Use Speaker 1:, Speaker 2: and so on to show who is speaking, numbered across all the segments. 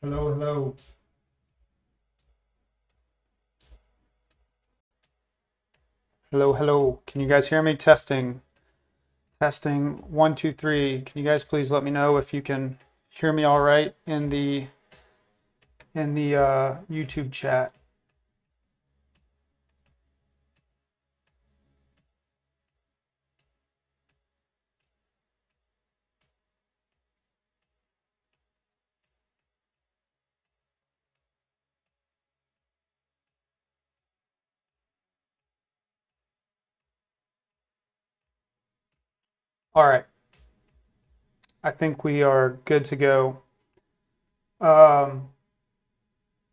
Speaker 1: Hello, hello. Hello, hello. Can you guys hear me? Testing. Testing. One, two, three. Can you guys please let me know if you can hear me all right in the YouTube chat? All right. I think we are good to go. Um,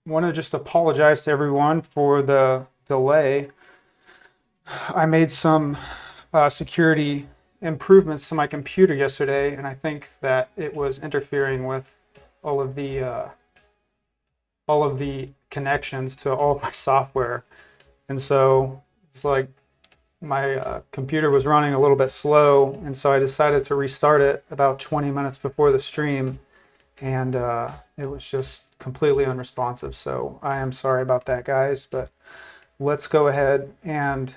Speaker 1: Want to just apologize to everyone for the delay. I made some security improvements to my computer yesterday, and I think that it was interfering with all of the uh, all of the connections to all of my software. And so it's like my computer was running a little bit slow. And so I decided to restart it about 20 minutes before the stream. And it was just completely unresponsive. So I am sorry about that, guys. But let's go ahead and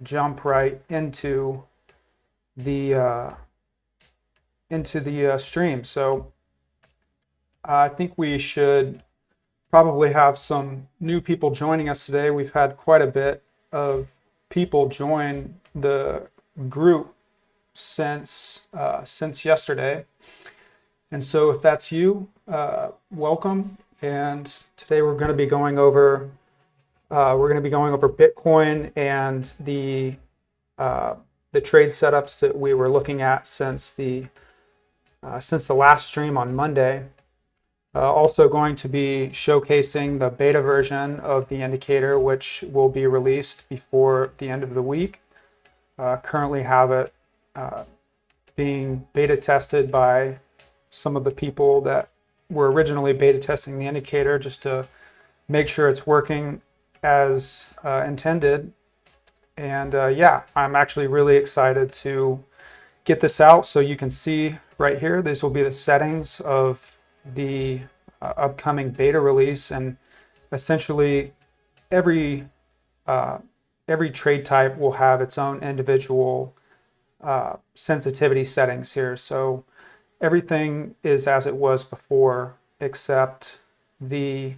Speaker 1: jump right the into the stream. So I think we should probably have some new people joining us today. We've had quite a bit of people join the group since yesterday, and so if that's you, welcome. And today we're going to be going over Bitcoin and the trade setups that we were looking at since the last stream on Monday. Also going to be showcasing the beta version of the indicator, which will be released before the end of the week. Currently have it being beta tested by some of the people that were originally beta testing the indicator, just to make sure it's working as intended. And yeah, I'm actually really excited to get this out. So you can see right here, these will be the settings of the upcoming beta release, and essentially every every trade type will have its own individual sensitivity settings here. So everything is as it was before, except the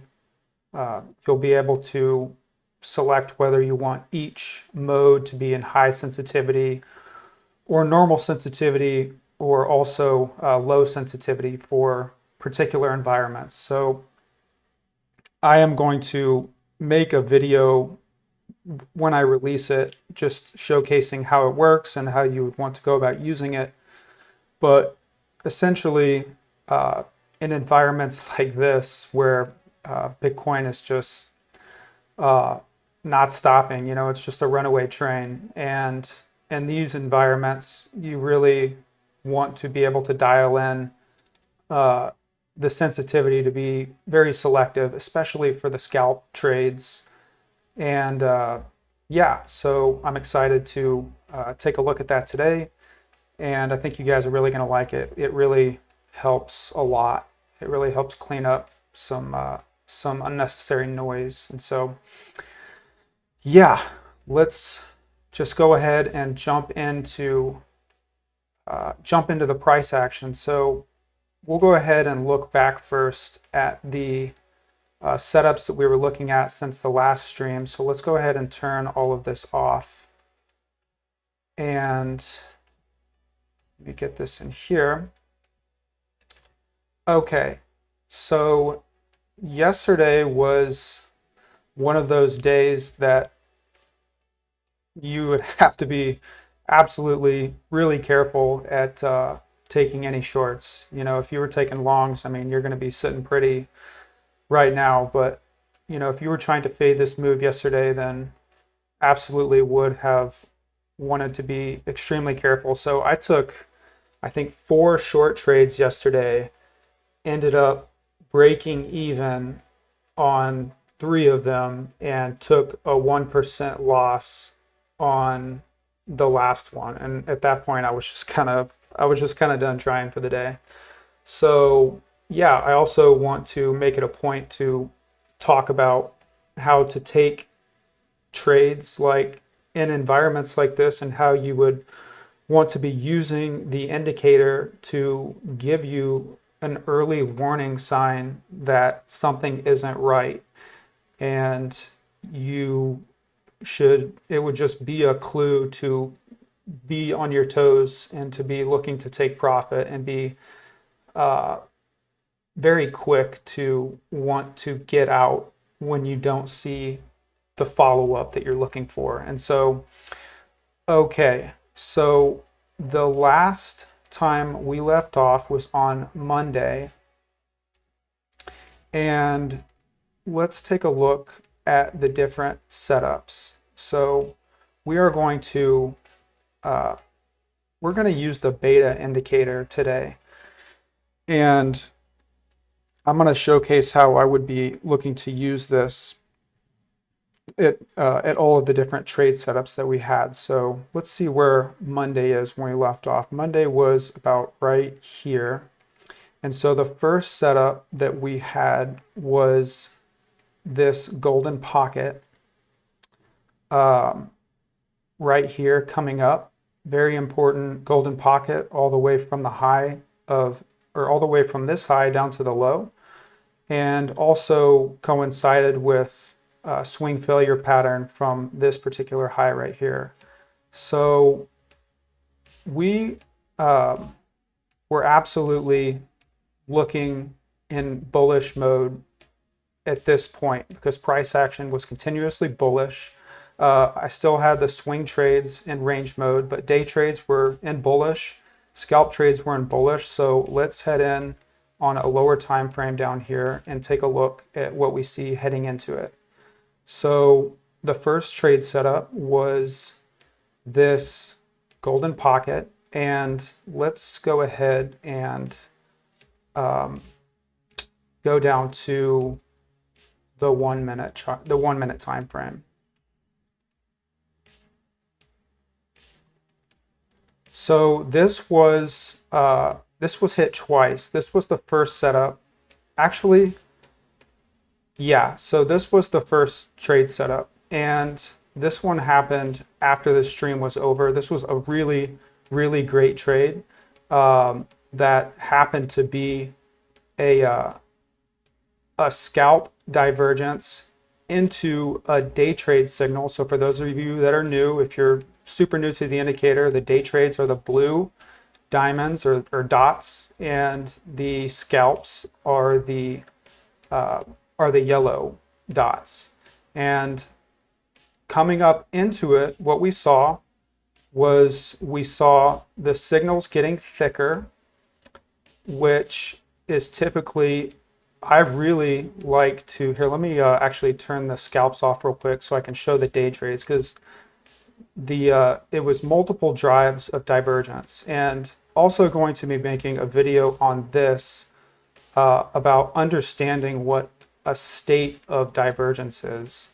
Speaker 1: you'll be able to select whether you want each mode to be in high sensitivity or normal sensitivity, or also low sensitivity for particular environments. So I am going to make a video when I release it, just showcasing how it works and how you would want to go about using it. But essentially, in environments like this, where Bitcoin is just not stopping, it's just a runaway train. And in these environments, you really want to be able to dial in the sensitivity to be very selective, especially for the scalp trades. And yeah, so I'm excited to take a look at that today. And I think you guys are really going to like it. It really helps a lot. It really helps clean up some unnecessary noise. And so, yeah, let's just go ahead and jump into the price action. So we'll go ahead and look back first at the setups that we were looking at since the last stream. So let's go ahead and turn all of this off. And let me get this in here. Okay, so yesterday was one of those days that you would have to be absolutely really careful at taking any shorts. If you were taking longs, I mean, you're going to be sitting pretty right now. But if you were trying to fade this move yesterday, then absolutely would have wanted to be extremely careful. So I took, I think, 4 short trades yesterday, ended up breaking even on 3 of them, and took a 1% loss on the last one. And at that point, I was just kind of done trying for the day. So yeah, I also want to make it a point to talk about how to take trades like in environments like this and how you would want to be using the indicator to give you an early warning sign that something isn't right. And you it would just be a clue to be on your toes and to be looking to take profit and be very quick to want to get out when you don't see the follow-up that you're looking for. And so, okay, so the last time we left off was on Monday. And let's take a look at the different setups. So we are going to we're going to use the beta indicator today. And I'm going to showcase how I would be looking to use this at all of the different trade setups that we had. So let's see where Monday is when we left off. Monday was about right here. And so the first setup that we had was this golden pocket right here coming up. Very important golden pocket all the way from the high of, or all the way from this high down to the low. And also coincided with a swing failure pattern from this particular high right here. So we were absolutely looking in bullish mode at this point because price action was continuously bullish. I still had the swing trades in range mode, but day trades were in bullish, scalp trades were in bullish. So let's head in on a lower time frame down here and take a look at what we see heading into it. So the first trade setup was this golden pocket, and let's go ahead and go down to the 1 minute the 1 minute time frame. So this was hit twice. This was the first setup. Actually, yeah, so this was the first trade setup, and this one happened after the stream was over. This was a really, really great trade that happened to be a scalp divergence into a day trade signal. So for those of you that are new, if you're super new to the indicator, the day trades are the blue diamonds or dots, and the scalps are the yellow dots. And coming up into it, what we saw was the signals getting thicker, which is typically, I really like to, here, let me actually turn the scalps off real quick so I can show the day trades, because it was multiple drives of divergence. And also going to be making a video on this about understanding what a state of divergence is.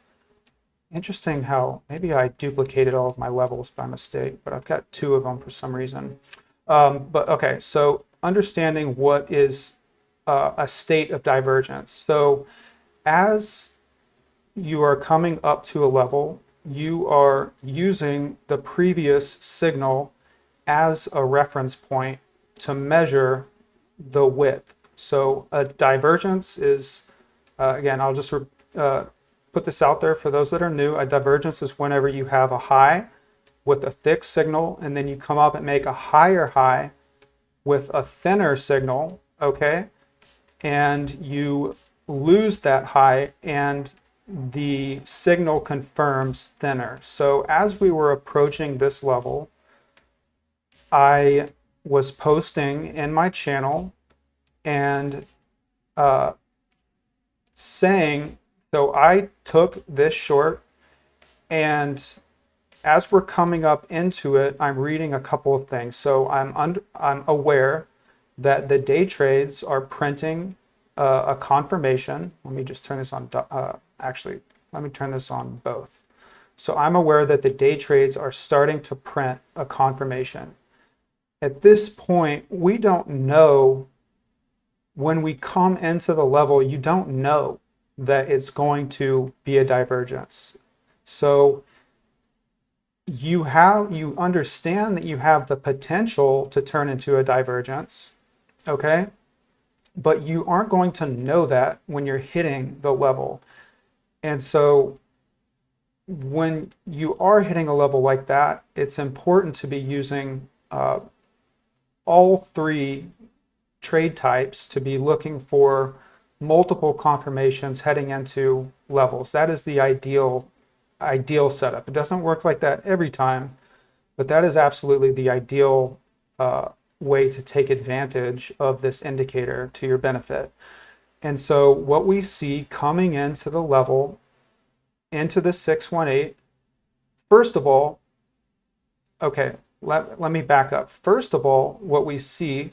Speaker 1: Interesting how maybe I duplicated all of my levels by mistake, but I've got two of them for some reason. But okay, so understanding what is a state of divergence. So as you are coming up to a level, you are using the previous signal as a reference point to measure the width. So a divergence is, again, I'll just put this out there for those that are new. A divergence is whenever you have a high with a thick signal, and then you come up and make a higher high with a thinner signal, okay? And you lose that high, and the signal confirms thinner. So as we were approaching this level, I was posting in my channel and saying, so I took this short, and as we're coming up into it, I'm reading a couple of things. So I'm aware that the day trades are printing a confirmation. Let me just turn this on. Actually, let me turn this on both. So I'm aware that the day trades are starting to print a confirmation. At this point, we don't know when we come into the level, you don't know that it's going to be a divergence. So you understand that you have the potential to turn into a divergence, okay? But you aren't going to know that when you're hitting the level. And so when you are hitting a level like that, it's important to be using all three trade types to be looking for multiple confirmations heading into levels. That is the ideal setup. It doesn't work like that every time, but that is absolutely the ideal way to take advantage of this indicator to your benefit. And so what we see coming into the level, into the 618, first of all, okay, let me back up. First of all, what we see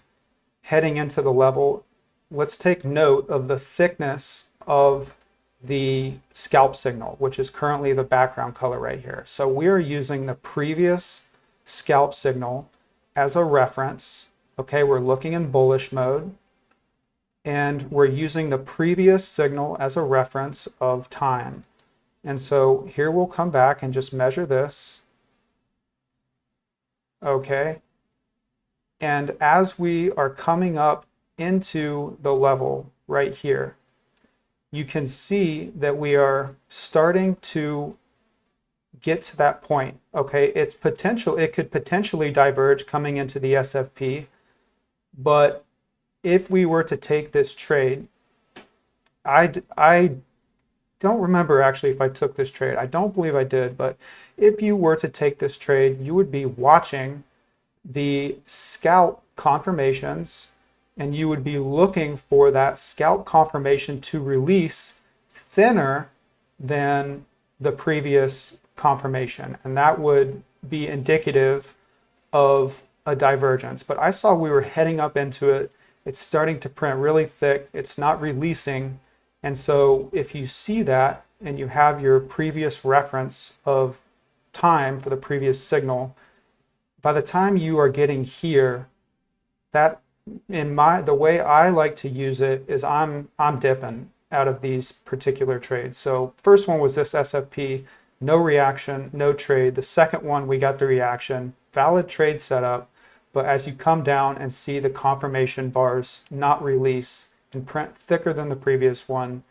Speaker 1: heading into the level, let's take note of the thickness of the scalp signal, which is currently the background color right here. So we are using the previous scalp signal as a reference. Okay, we're looking in bullish mode, and we're using the previous signal as a reference of time. And so here we'll come back and just measure this. Okay. And as we are coming up into the level right here, you can see that we are starting to get to that point. Okay, it could potentially diverge coming into the SFP, but if we were to take this trade, I don't remember actually if I took this trade. I don't believe I did, but if you were to take this trade, you would be watching the scalp confirmations, and you would be looking for that scalp confirmation to release thinner than the previous confirmation, and that would be indicative of a divergence. But I saw we were heading up into it. It's starting to print really thick. It's not releasing. And so if you see that and you have your previous reference of time for the previous signal, by the time you are getting here, that the way I like to use it is I'm dipping out of these particular trades. So first one was this SFP, no reaction, no trade. The second one, we got the reaction, valid trade setup, but as you come down and see the confirmation bars not release and print thicker than the previous one,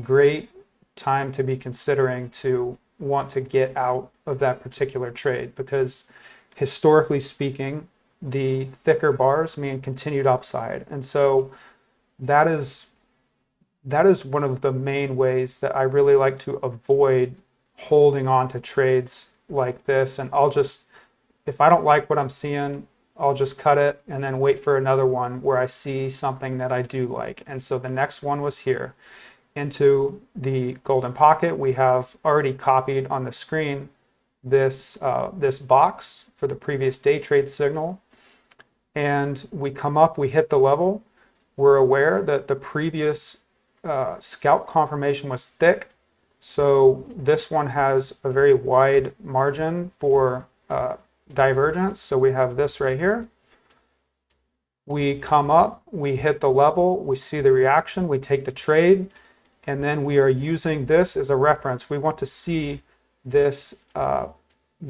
Speaker 1: great time to be considering to want to get out of that particular trade, because historically speaking, the thicker bars mean continued upside. And so that is one of the main ways that I really like to avoid holding on to trades like this. And if I don't like what I'm seeing, I'll just cut it and then wait for another one where I see something that I do like. And so the next one was here into the golden pocket. We have already copied on the screen this box for the previous day trade signal, and we come up, we hit the level. We're aware that the previous scalp confirmation was thick, so this one has a very wide margin for divergence. So we have this right here. We come up, we hit the level, we see the reaction, we take the trade, and then we are using this as a reference. We want to see this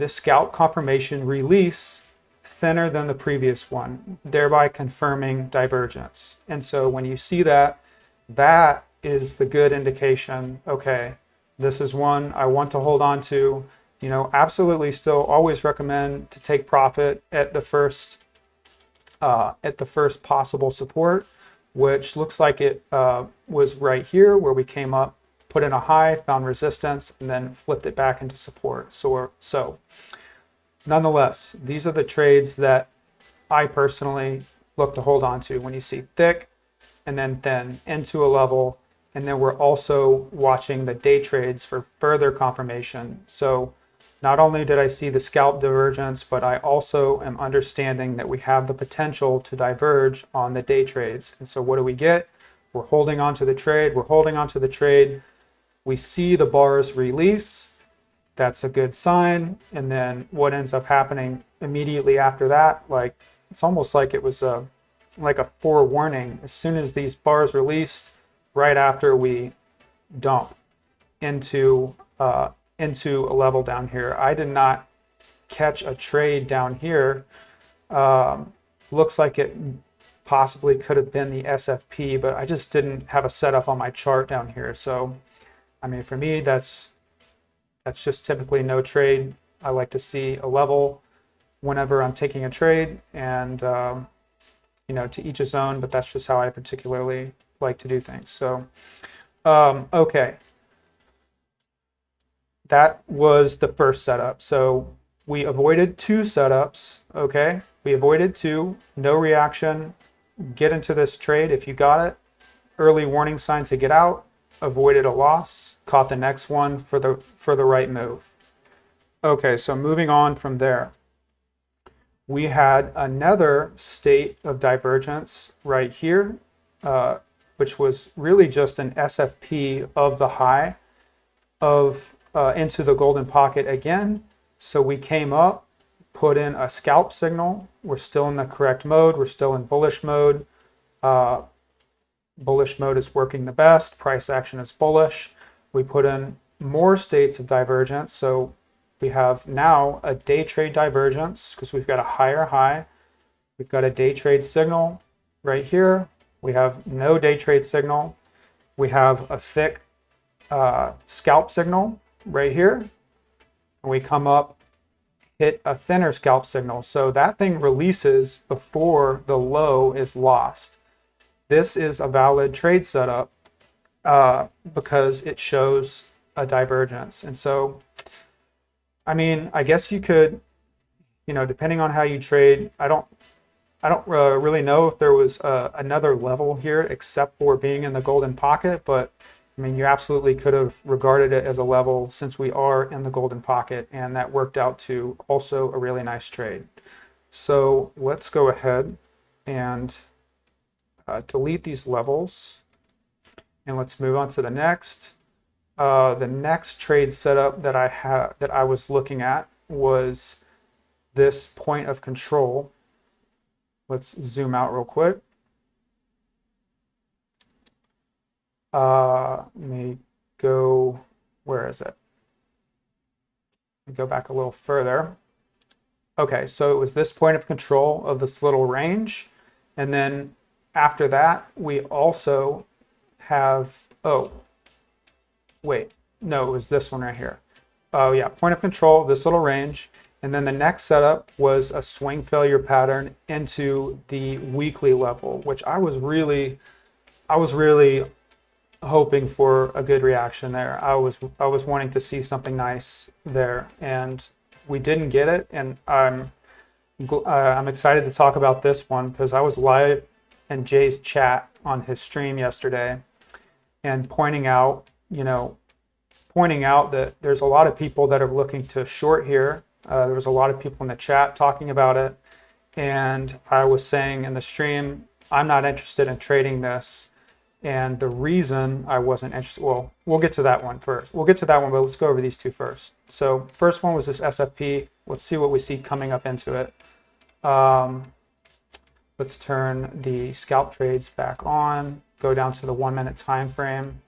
Speaker 1: scalp confirmation release thinner than the previous one, thereby confirming divergence. And so when you see that, that is the good indication, okay, this is one I want to hold on to. You know, absolutely still always recommend to take profit at the first possible support, which looks like it was right here where we came up, put in a high, found resistance, and then flipped it back into support. So nonetheless, these are the trades that I personally look to hold on to when you see thick and then thin into a level. And then we're also watching the day trades for further confirmation. So not only did I see the scalp divergence, but I also am understanding that we have the potential to diverge on the day trades. And so what do we get? We're holding on to the trade. We're holding on to the trade. We see the bars release. That's a good sign. And then what ends up happening immediately after that, like it's almost like it was a like a forewarning as soon as these bars released, right after we dump into a level down here. I did not catch a trade down here. Looks like it possibly could have been the SFP, but I just didn't have a setup on my chart down here. So, I mean, for me, that's just typically no trade. I like to see a level whenever I'm taking a trade, and you know, to each his own, but that's just how I particularly like to do things. So, okay. That was the first setup. So we avoided 2 setups, okay? We avoided 2, no reaction, get into this trade if you got it, early warning sign to get out, avoided a loss, caught the next one for the right move. Okay, so moving on from there. We had another state of divergence right here, which was really just an SFP of the high of into the golden pocket again. So we came up, put in a scalp signal. We're still in the correct mode. We're still in bullish mode. Bullish mode is working the best. Price action is bullish. We put in more states of divergence. So we have now a day trade divergence because we've got a higher high. We've got a day trade signal right here. We have no day trade signal. We have a thick scalp signal right here. And we come up, hit a thinner scalp signal. So that thing releases before the low is lost. This is a valid trade setup because it shows a divergence. And so, I mean, I guess you could, you know, depending on how you trade, I don't really know if there was another level here except for being in the golden pocket, but I mean, you absolutely could have regarded it as a level since we are in the golden pocket, and that worked out to also a really nice trade. So let's go ahead and delete these levels, and let's move on to the next. The next trade setup that I was looking at was this point of control. Let's zoom out real quick. Let me go, where is it? Let me go back a little further. Okay, so it was this point of control of this little range. And then after that, we also have, oh, wait, no, it was this one right here. Oh yeah, point of control, this little range. And then the next setup was a swing failure pattern into the weekly level, which I was really hoping for a good reaction there. I was wanting to see something nice there, and we didn't get it. And I'm excited to talk about this one because I was live in Jay's chat on his stream yesterday, and pointing out that there's a lot of people that are looking to short here. There was a lot of people in the chat talking about it, and I was saying in the stream, I'm not interested in trading this. And the reason I wasn't interested, well, we'll get to that one first. We'll get to that one, but let's go over these 2 first. So first one was this SFP. Let's see what we see coming up into it. Let's turn the scalp trades back on, go down to the 1-minute time frame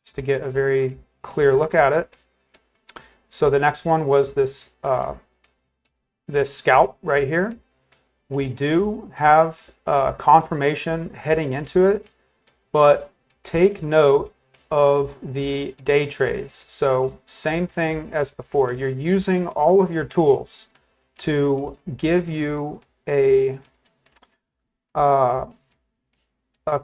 Speaker 1: just to get a very clear look at it. So the next one was this, this scalp right here. We do have confirmation heading into it, but take note of the day trades. So same thing as before. You're using all of your tools to give you a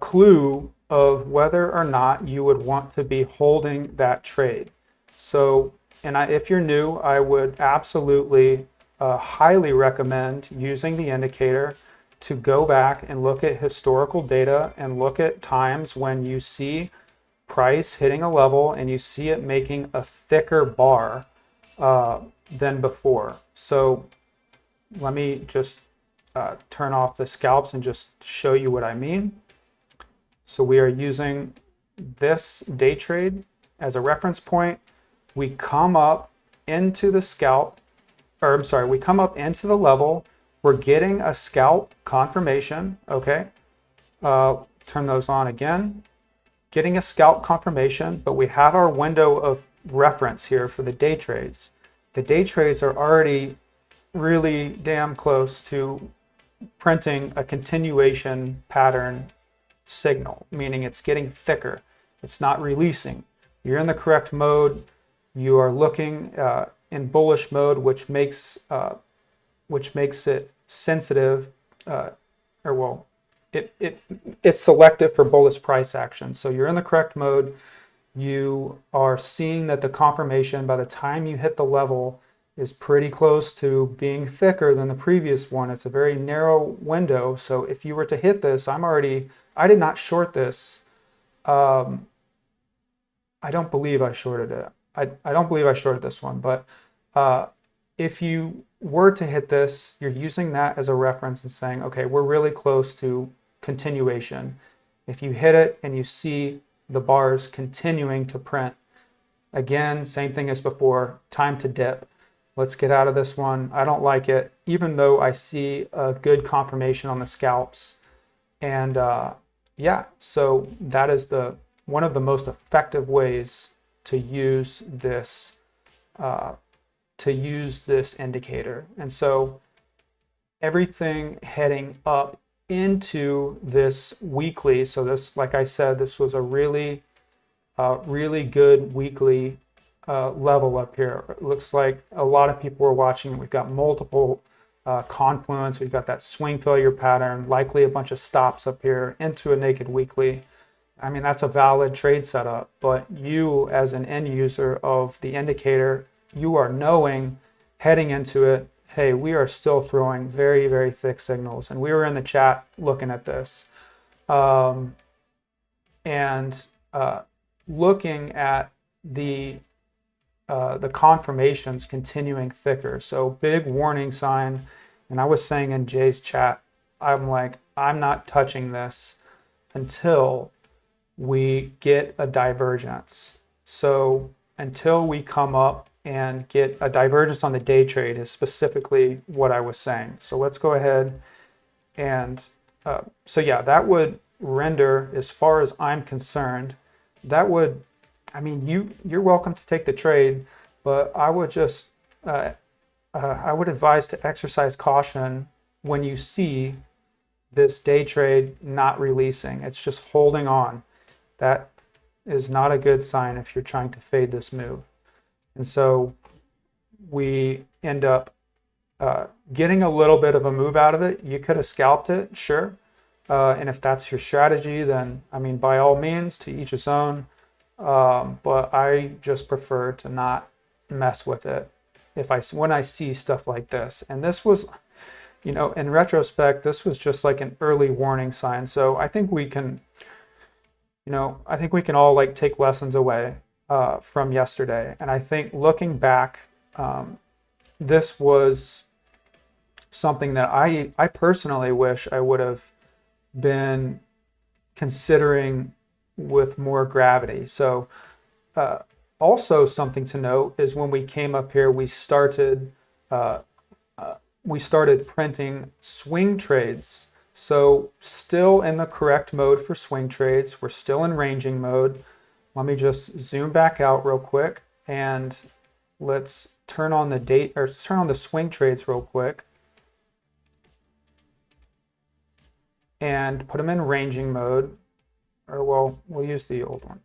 Speaker 1: clue of whether or not you would want to be holding that trade. So, and if you're new, I would absolutely highly recommend using the indicator to go back and look at historical data and look at times when you see price hitting a level and you see it making a thicker bar than before. So let me just turn off the scalps and just show you what I mean. So we are using this day trade as a reference point. We come up into the scalp, or I'm sorry, we come up into the level. We're getting a scalp confirmation, okay? Turn those on again. Getting a scalp confirmation, but we have our window of reference here for the day trades. The day trades are already really damn close to printing a continuation pattern signal, meaning it's getting thicker. It's not releasing. You're in the correct mode. You are looking in bullish mode, which makes it sensitive, it's selective for bullish price action. So you're in the correct mode. You are seeing that the confirmation by the time you hit the level is pretty close to being thicker than the previous one. It's a very narrow window. So if you were to hit this, I did not short this. I don't believe I shorted it. I don't believe I shorted this one, but if you were to hit this, you're using that as a reference and saying, okay, we're really close to continuation. If you hit it and you see the bars continuing to print, again, same thing as before, time to dip. Let's get out of this one. I don't like it, even though I see a good confirmation on the scalps. And yeah, so that is one of the most effective ways to use this indicator. And so everything heading up into this weekly. So this, like I said, this was a really good weekly level up here. It looks like a lot of people were watching. We've got multiple confluence. We've got that swing failure pattern, likely a bunch of stops up here into a naked weekly. I mean, that's a valid trade setup, but you as an end user of the indicator, you are knowing heading into it, hey, we are still throwing very, very thick signals. And we were in the chat looking at this and looking at the confirmations continuing thicker. So big warning sign. And I was saying in Jay's chat, I'm like, I'm not touching this until we get a divergence. So until we come up and get a divergence on the day trade is specifically what I was saying. So let's go ahead and so yeah, that would render, as far as I'm concerned, that would, I mean, you're welcome to take the trade, but I would just I would advise to exercise caution when you see this day trade not releasing. It's just holding on. That is not a good sign if you're trying to fade this move. And so we end up getting a little bit of a move out of it. You could have scalped it, sure. And if that's your strategy, then, I mean, by all means, to each his own. But I just prefer to not mess with it when I see stuff like this. And this was, you know, in retrospect, this was just like an early warning sign. So I think we can, you know, I think we can all like take lessons away from yesterday. And I think looking back, this was something that I personally wish I would have been considering with more gravity. So also something to note is when we came up here, we started printing swing trades. So still in the correct mode for swing trades. We're still in ranging mode. Let me just zoom back out real quick and let's turn on the swing trades real quick and put them in ranging mode, or well, we'll use the old one.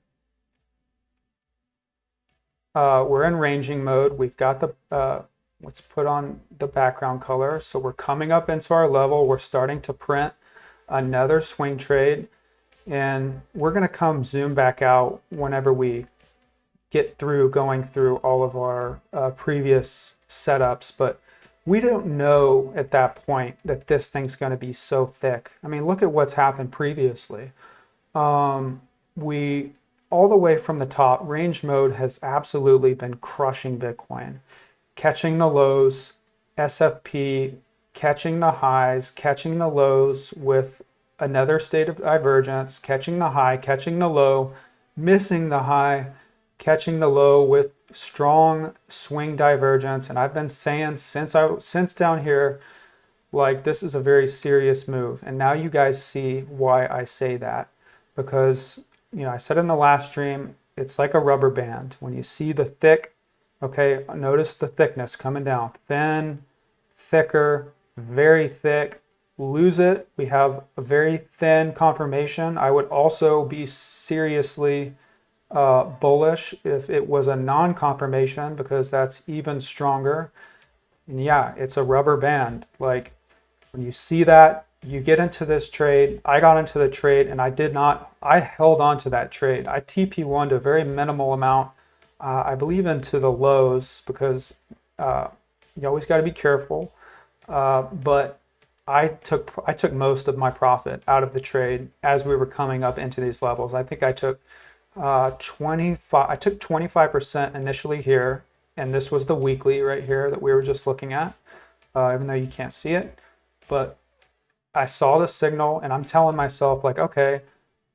Speaker 1: We're in ranging mode. We've got the, let's put on the background color. So we're coming up into our level. We're starting to print another swing trade. And we're going to come zoom back out whenever we get through going through all of our previous setups. But we don't know at that point that this thing's going to be so thick. I mean, look at what's happened previously. We, all the way from the top, range mode has absolutely been crushing Bitcoin, catching the lows, SFP, catching the highs, catching the lows with another state of divergence, catching the high, catching the low, missing the high, catching the low with strong swing divergence. And I've been saying since down here, Like, this is a very serious move. And now you guys see why I say that. Because, I said in the last stream, it's like a rubber band. When you see the thick, okay, notice the thickness coming down. Thin, thicker, very thick. Lose it. We have a very thin confirmation. I would also be seriously bullish if it was a non-confirmation, because that's even stronger. And yeah, it's a rubber band. Like, when you see that, you get into this trade. I got into the trade and I held on to that trade. I TP1 to a very minimal amount. I believe into the lows, because you always got to be careful. But I took most of my profit out of the trade as we were coming up into these levels. I think I took 25% initially here, and this was the weekly right here that we were just looking at, even though you can't see it. But I saw the signal, and I'm telling myself, like, okay,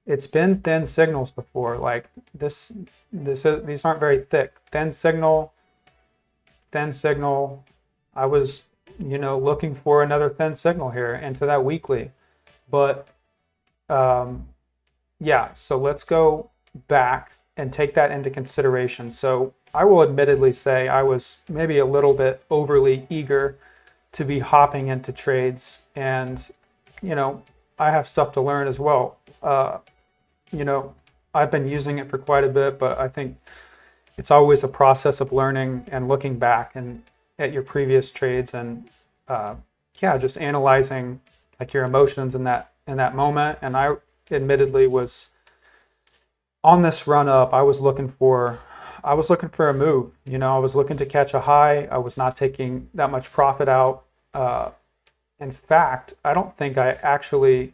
Speaker 1: it's been thin signals before. Like, these aren't very thick. Thin signal. I was, looking for another thin signal here into that weekly. But yeah, so let's go back and take that into consideration. So I will admittedly say I was maybe a little bit overly eager to be hopping into trades, and I have stuff to learn as well. I've been using it for quite a bit, but I think it's always a process of learning and looking back and at your previous trades, and just analyzing like your emotions in that moment. And I admittedly was on this run up. I was looking for a move. I was looking to catch a high. I was not taking that much profit out. In fact, I don't think I actually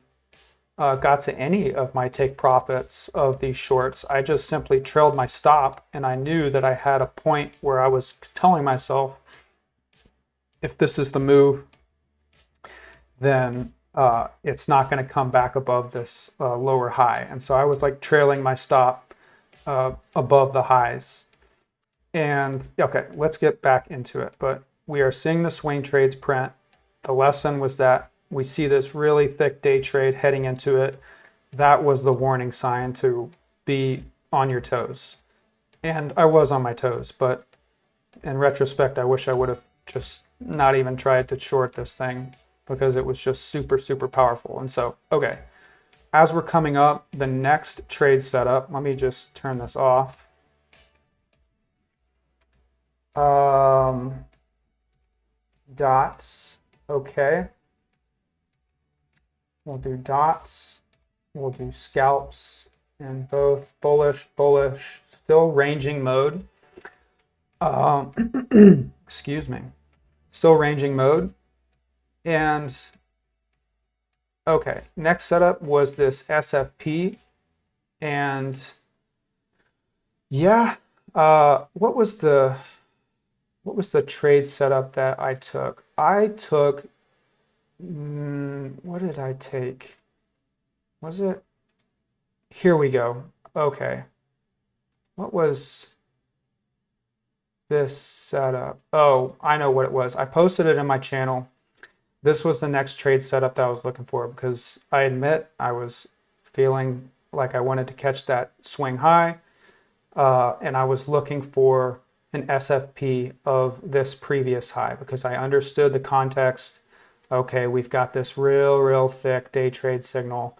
Speaker 1: got to any of my take profits of these shorts. I just simply trailed my stop, and I knew that I had a point where I was telling myself, if this is the move, then it's not going to come back above this lower high. And so I was like trailing my stop above the highs. And okay, let's get back into it. But we are seeing the swing trades print. The lesson was that we see this really thick day trade heading into it. That was the warning sign to be on your toes. And I was on my toes, but in retrospect, I wish I would have just not even tried to short this thing, because it was just super, super powerful. And so, okay, as we're coming up, the next trade setup, let me just turn this off. Dots, okay. We'll do dots, we'll do scalps in both bullish, still ranging mode. Excuse me. Still ranging mode. And okay, next setup was this SFP. And yeah, what was the trade setup that I took? I took, what did I take? Was it? Here we go. Okay. What was this setup? Oh, I know what it was. I posted it in my channel. This was the next trade setup that I was looking for, because I admit I was feeling like I wanted to catch that swing high, and I was looking for an SFP of this previous high, because I understood the context. Okay, we've got this real thick day trade signal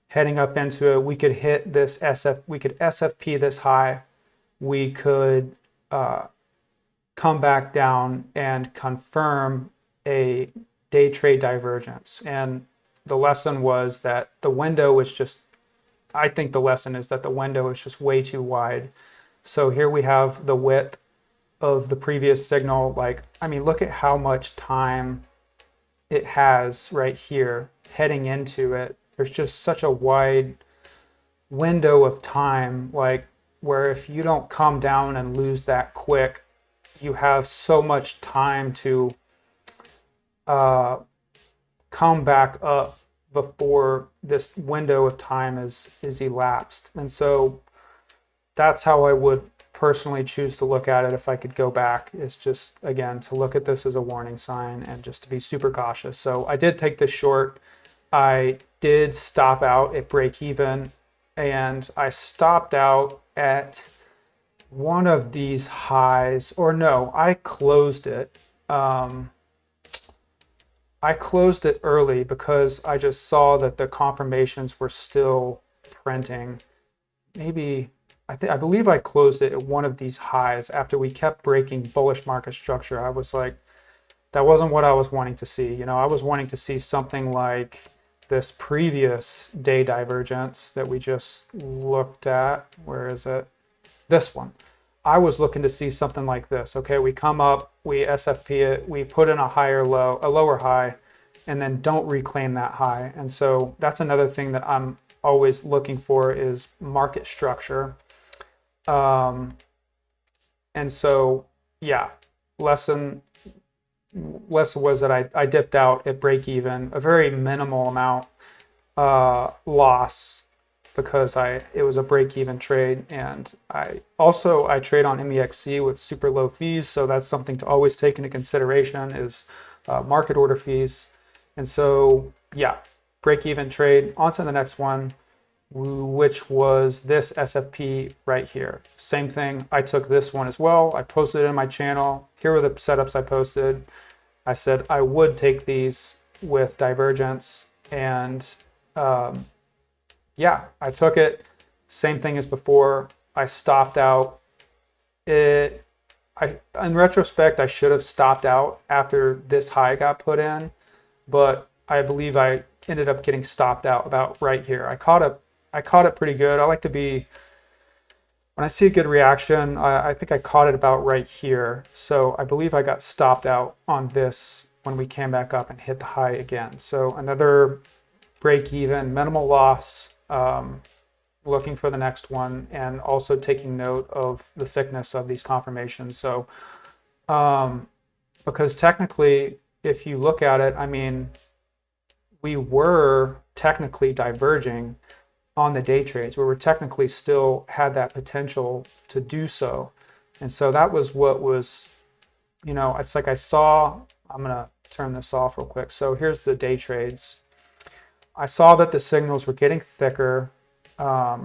Speaker 1: heading up into it. We could hit this we could SFP this high. We could come back down and confirm a day trade divergence. And the lesson was that the window was just, I think the lesson is that the window is just way too wide. So here we have the width of the previous signal. Like, I mean, look at how much time it has right here heading into it. There's just such a wide window of time, like, where if you don't come down and lose that quick, you have so much time to come back up before this window of time is elapsed. And so that's how I would personally choose to look at it if I could go back is just, again, to look at this as a warning sign and just to be super cautious. So I did take this short. I did stop out at break even, and I stopped out at one of these highs, or no, I closed it. I closed it early because I just saw that the confirmations were still printing. Maybe I believe I closed it at one of these highs after we kept breaking bullish market structure. I was like, that wasn't what I was wanting to see. You know, I was wanting to see something like this previous day divergence that we just looked at. Where is it? This one. I was looking to see something like this. Okay, we come up, we SFP it, we put in a higher low, a lower high, and then don't reclaim that high. And so that's another thing that I'm always looking for is market structure. And so, yeah, lesson was that I dipped out at break even, a very minimal amount loss because it was a break even trade. And I trade on MEXC with super low fees. So that's something to always take into consideration is market order fees. And so, yeah, break even trade. On to the next one, which was this SFP right here. Same thing. I took this one as well. I posted it in my channel. Here were the setups I posted. I said I would take these with divergence, and yeah, I took it. Same thing as before. I stopped out. In retrospect, I should have stopped out after this high got put in, but I believe I ended up getting stopped out about right here. I caught it pretty good. I like to be, when I see a good reaction, I think I caught it about right here. So I believe I got stopped out on this when we came back up and hit the high again. So another break even, minimal loss, looking for the next one, and also taking note of the thickness of these confirmations. So because technically, if you look at it, I mean, we were technically diverging on the day trades. We were technically still had that potential to do so. And so that was what was, you know, it's like I saw, I'm going to turn this off real quick. So here's the day trades. I saw that the signals were getting thicker. I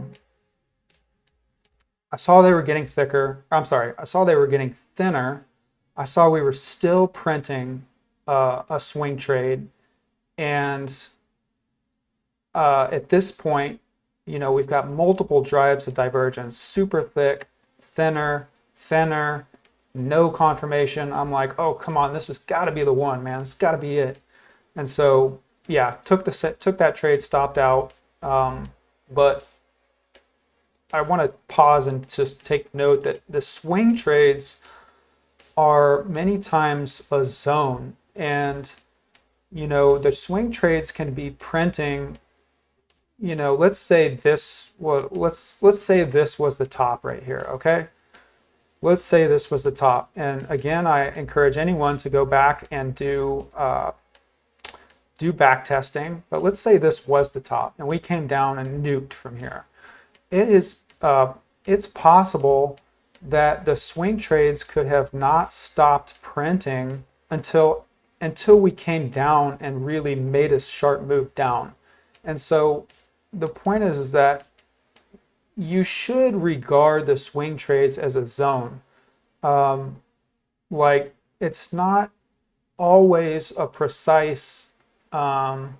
Speaker 1: saw they were getting thicker. I saw they were getting thinner. I saw we were still printing a swing trade. And at this point, you know, we've got multiple drives of divergence, super thick, thinner, no confirmation. I'm like, oh, come on, this has got to be the one, man. It's got to be it. And so, yeah, took that trade, stopped out. But I want to pause and just take note that the swing trades are many times a zone. And, you know, the swing trades can be printing, you know, let's say this was the top right here, okay? Let's say this was the top. And again, I encourage anyone to go back and do back testing. But let's say this was the top and we came down and nuked from here. It's possible that the swing trades could have not stopped printing until we came down and really made a sharp move down. And so the point is that you should regard the swing trades as a zone. Like, it's not always a precise, thing.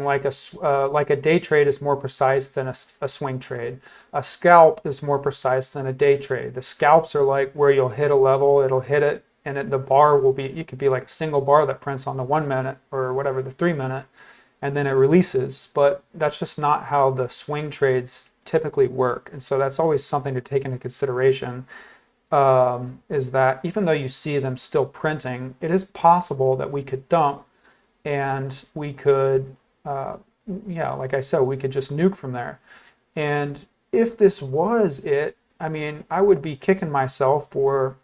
Speaker 1: Like a day trade is more precise than a swing trade. A scalp is more precise than a day trade. The scalps are like where you'll hit a level, it'll hit it, and the bar will be, you could be like a single bar that prints on the 1 minute or whatever, the 3 minute, and then it releases. But that's just not how the swing trades typically work. And so that's always something to take into consideration, is that even though you see them still printing, it is possible that we could dump and we could, like I said, we could just nuke from there. And if this was it, I mean, I would be kicking myself for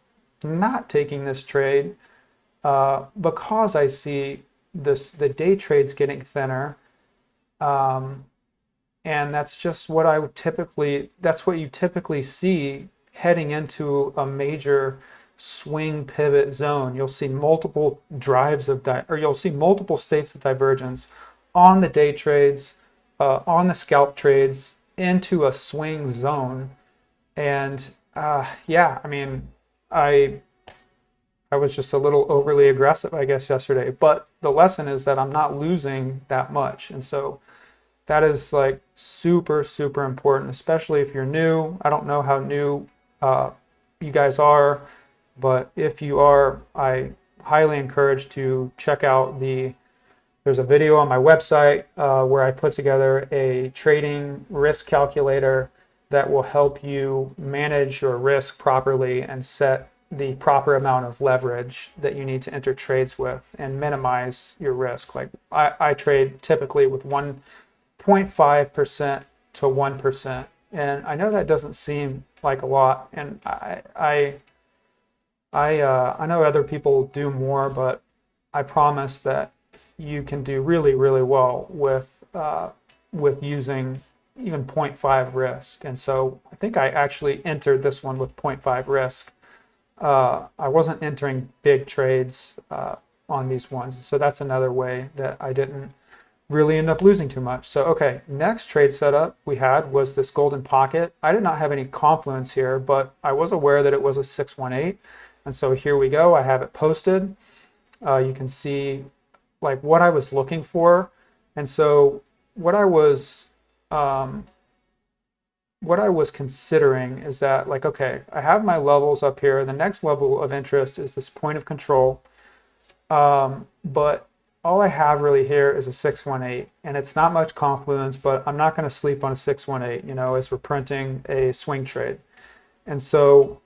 Speaker 1: not taking this trade, because I see the day trades getting thinner, And that's just what that's what you typically see heading into a major swing pivot zone. You'll see multiple you'll see multiple states of divergence on the day trades, on the scalp trades into a swing zone. And yeah, I mean, I I was just a little overly aggressive, I guess, yesterday. But the lesson is that I'm not losing that much. And so that is like super, super important, especially if you're new. I don't know how new you guys are, but if you are, I highly encourage to check out there's a video on my website where I put together a trading risk calculator that will help you manage your risk properly and set the proper amount of leverage that you need to enter trades with and minimize your risk. Like I trade typically with 1.5% to 1%. And I know that doesn't seem like a lot. And I know other people do more, but I promise that you can do really, really well with using even 0.5 risk. And so I think I actually entered this one with 0.5 risk. I wasn't entering big trades on these ones. So that's another way that I didn't really end up losing too much. So, okay, next trade setup we had was this golden pocket. I did not have any confluence here, but I was aware that it was a 618. And so here we go. I have it posted. You can see like what I was looking for. And so what I was considering is that, like, okay, I have my levels up here. The next level of interest is this point of control. But all I have really here is a 618, and it's not much confluence, but I'm not going to sleep on a 618, you know, as we're printing a swing trade. And so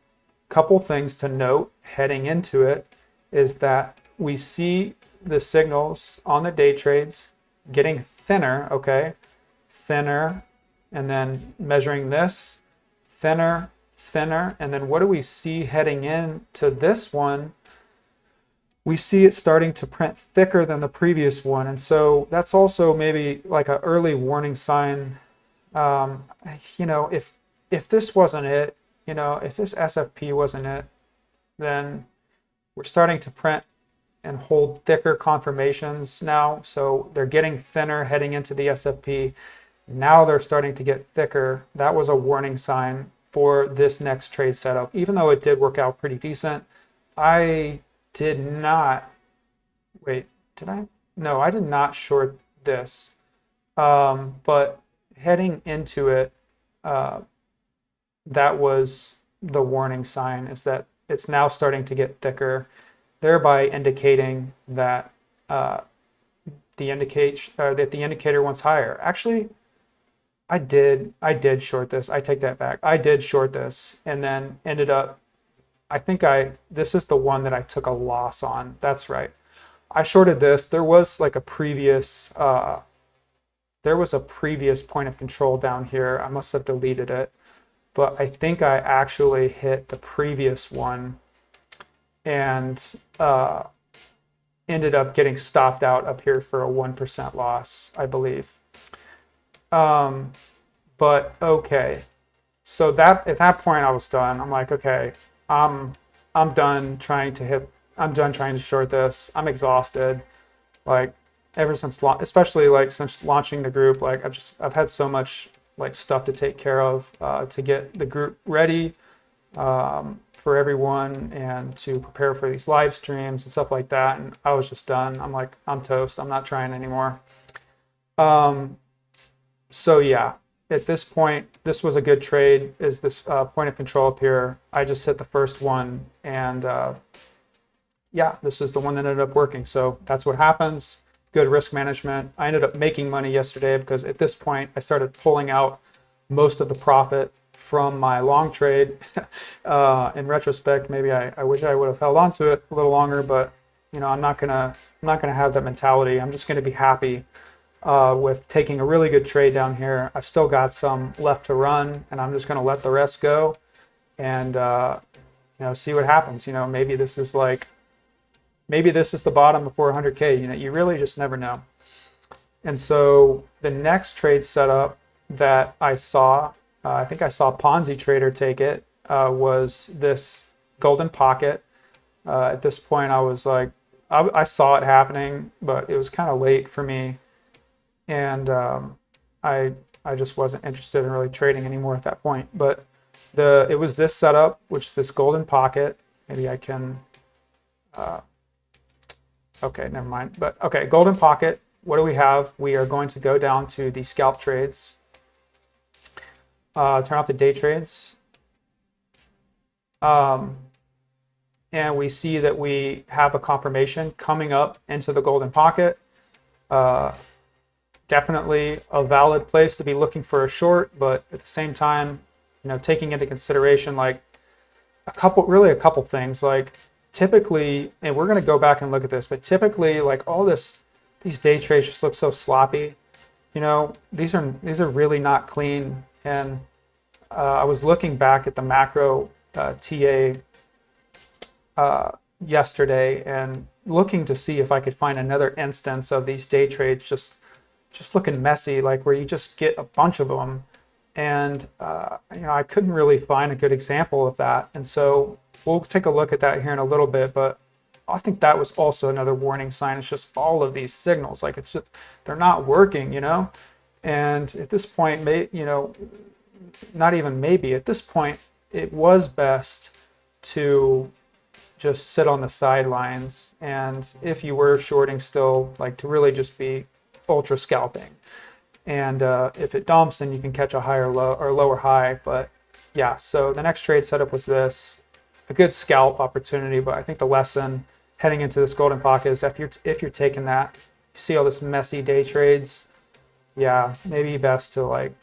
Speaker 1: a couple things to note heading into it is that we see the signals on the day trades getting thinner, okay, thinner, and then measuring this, thinner, thinner, and then what do we see heading into this one? We see it starting to print thicker than the previous one. And so that's also maybe like an early warning sign. You know, if this wasn't it, you know, if this SFP wasn't it, then we're starting to print and hold thicker confirmations now. So they're getting thinner heading into the SFP. Now they're starting to get thicker. That was a warning sign for this next trade setup. Even though it did work out pretty decent, I did not, wait, did I? No, I did not short this. But heading into it, that was the warning sign, is that it's now starting to get thicker, thereby indicating that that the indicator wants higher. Actually, I did short this. I take that back. I did short this and then ended up, this is the one that I took a loss on. That's right. I shorted this. There was like a previous point of control down here. I must have deleted it, but I think I actually hit the previous one and ended up getting stopped out up here for a 1% loss, I believe. But okay. So that at that point I was done. I'm like, okay, I'm done trying to short this. I'm exhausted. Like ever since, especially like since launching the group, like I've had so much like stuff to take care of to get the group ready for everyone and to prepare for these live streams and stuff like that. And I was just done. I'm like, I'm toast. I'm not trying anymore. So yeah. At this point, this was a good trade, is this point of control up here. I just hit the first one, and yeah, this is the one that ended up working. So that's what happens. Good risk management. I ended up making money yesterday because at this point, I started pulling out most of the profit from my long trade. In retrospect, maybe I wish I would have held on to it a little longer, but you know, I'm not gonna have that mentality. I'm just gonna be happy with taking a really good trade down here. I've still got some left to run, and I'm just going to let the rest go and you know, see what happens. You know, maybe this is the bottom before 100K. You know, you really just never know. And so the next trade setup that I saw, I think I saw Ponzi Trader take it, was this golden pocket. At this point, I was like, I saw it happening, but it was kind of late for me, and I just wasn't interested in really trading anymore at that point. But it was this setup, which is this golden pocket. Maybe I can. Okay, never mind. But okay, golden pocket. What do we have? We are going to go down to the scalp trades. Turn off the day trades. And we see that we have a confirmation coming up into the golden pocket. Definitely a valid place to be looking for a short, but at the same time, taking into consideration like a couple things. Like typically, and we're going to go back and look at this, but typically like these day trades just look so sloppy. These are really not clean. And I was looking back at the macro TA yesterday and looking to see if I could find another instance of these day trades just looking messy, like where you just get a bunch of them. And I couldn't really find a good example of that. And so we'll take a look at that here in a little bit, but I think that was also another warning sign. It's just all of these signals, like it's just, they're not working, and at this point, not even maybe, at this point, it was best to just sit on the sidelines. And if you were shorting still, like to really just be ultra scalping. And if it dumps, then you can catch a higher low or lower high. But yeah, so the next trade setup was this, a good scalp opportunity. But I think the lesson heading into this golden pocket is if you're taking that, you see all this messy day trades, yeah, maybe best to like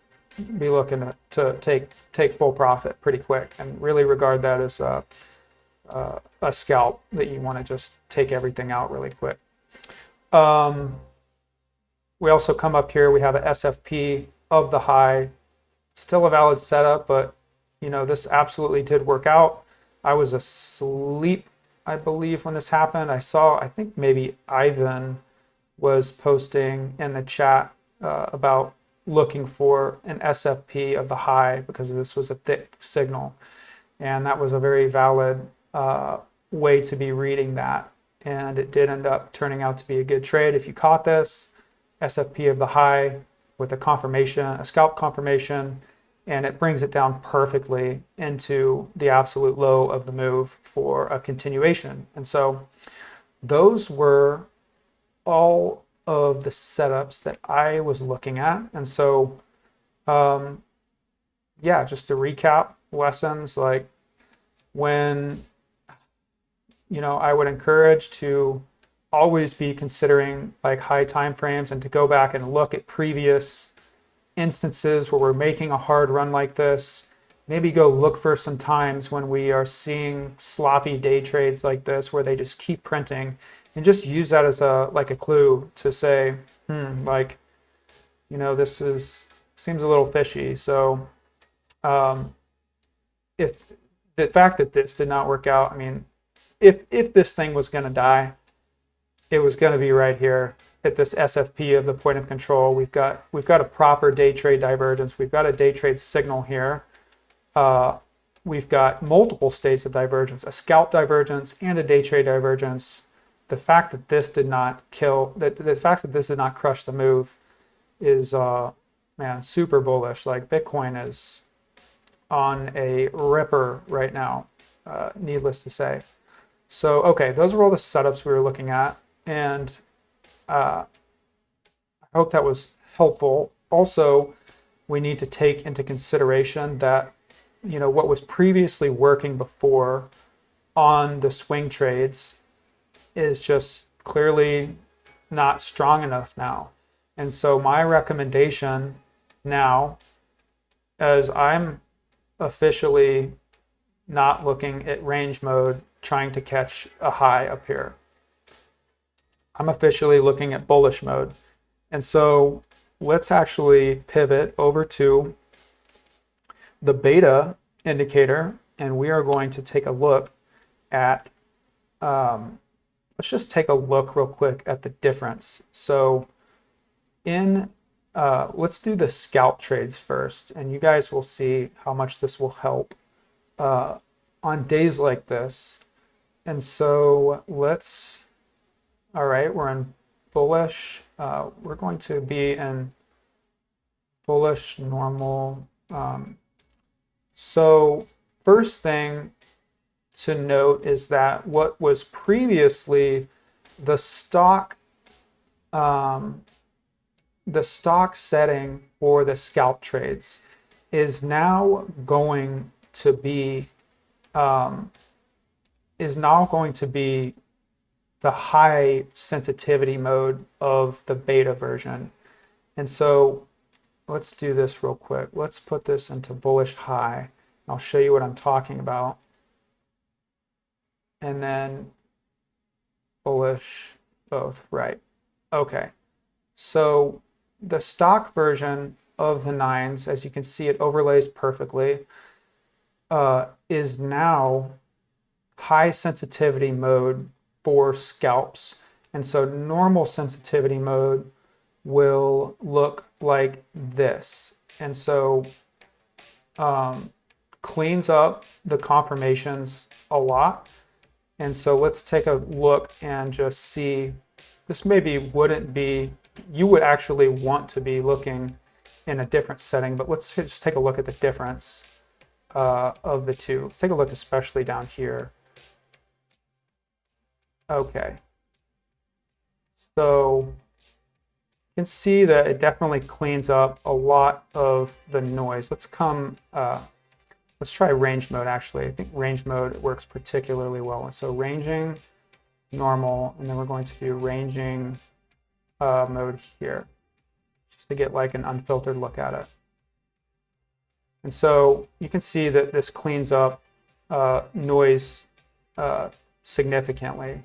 Speaker 1: be looking to take full profit pretty quick and really regard that as a scalp that you want to just take everything out really quick. We also come up here, we have a SFP of the high, still a valid setup, but this absolutely did work out. I was asleep, I believe, when this happened. I think maybe Ivan was posting in the chat about looking for an SFP of the high because this was a thick signal. And that was a very valid way to be reading that. And it did end up turning out to be a good trade. If you caught this, SFP of the high with a confirmation, a scalp confirmation, and it brings it down perfectly into the absolute low of the move for a continuation. And so those were all of the setups that I was looking at. And so, yeah, just to recap lessons, like when, I would encourage to always be considering like high time frames and to go back and look at previous instances where we're making a hard run like this. Maybe go look for some times when we are seeing sloppy day trades like this where they just keep printing, and just use that as a clue to say, this seems a little fishy. So if the fact that this did not work out, I mean, if this thing was going to die, it was going to be right here at this SFP of the point of control. We've got a proper day trade divergence. We've got a day trade signal here. We've got multiple states of divergence, a scalp divergence and a day trade divergence. The fact that this did not the fact that this did not crush the move is, man, super bullish. Like Bitcoin is on a ripper right now, needless to say. So, okay, those were all the setups we were looking at. And I hope that was helpful. Also, we need to take into consideration that, what was previously working before on the swing trades is just clearly not strong enough now. And so my recommendation now, as I'm officially not looking at range mode, trying to catch a high up here, I'm officially looking at bullish mode. And so let's actually pivot over to the beta indicator, and we are going to take a look at, let's just take a look real quick at the difference. So in let's do the scalp trades first, and you guys will see how much this will help on days like this. And so all right, we're in bullish. We're going to be in bullish normal. So first thing to note is that what was previously the stock setting for the scalp trades is now going to be the high sensitivity mode of the beta version. And so let's do this real quick. Let's put this into bullish high. I'll show you what I'm talking about. And then bullish both, right? Okay. So the stock version of the nines, as you can see, it overlays perfectly, is now high sensitivity mode for scalps. And so normal sensitivity mode will look like this. And so cleans up the confirmations a lot. And so let's take a look and just see, this maybe wouldn't be, you would actually want to be looking in a different setting, but let's just take a look at the difference of the two. Let's take a look especially down here. Okay. So you can see that it definitely cleans up a lot of the noise. Let's try range mode actually. I think range mode works particularly well. And so ranging, normal, and then we're going to do ranging mode here, just to get like an unfiltered look at it. And so you can see that this cleans up noise significantly.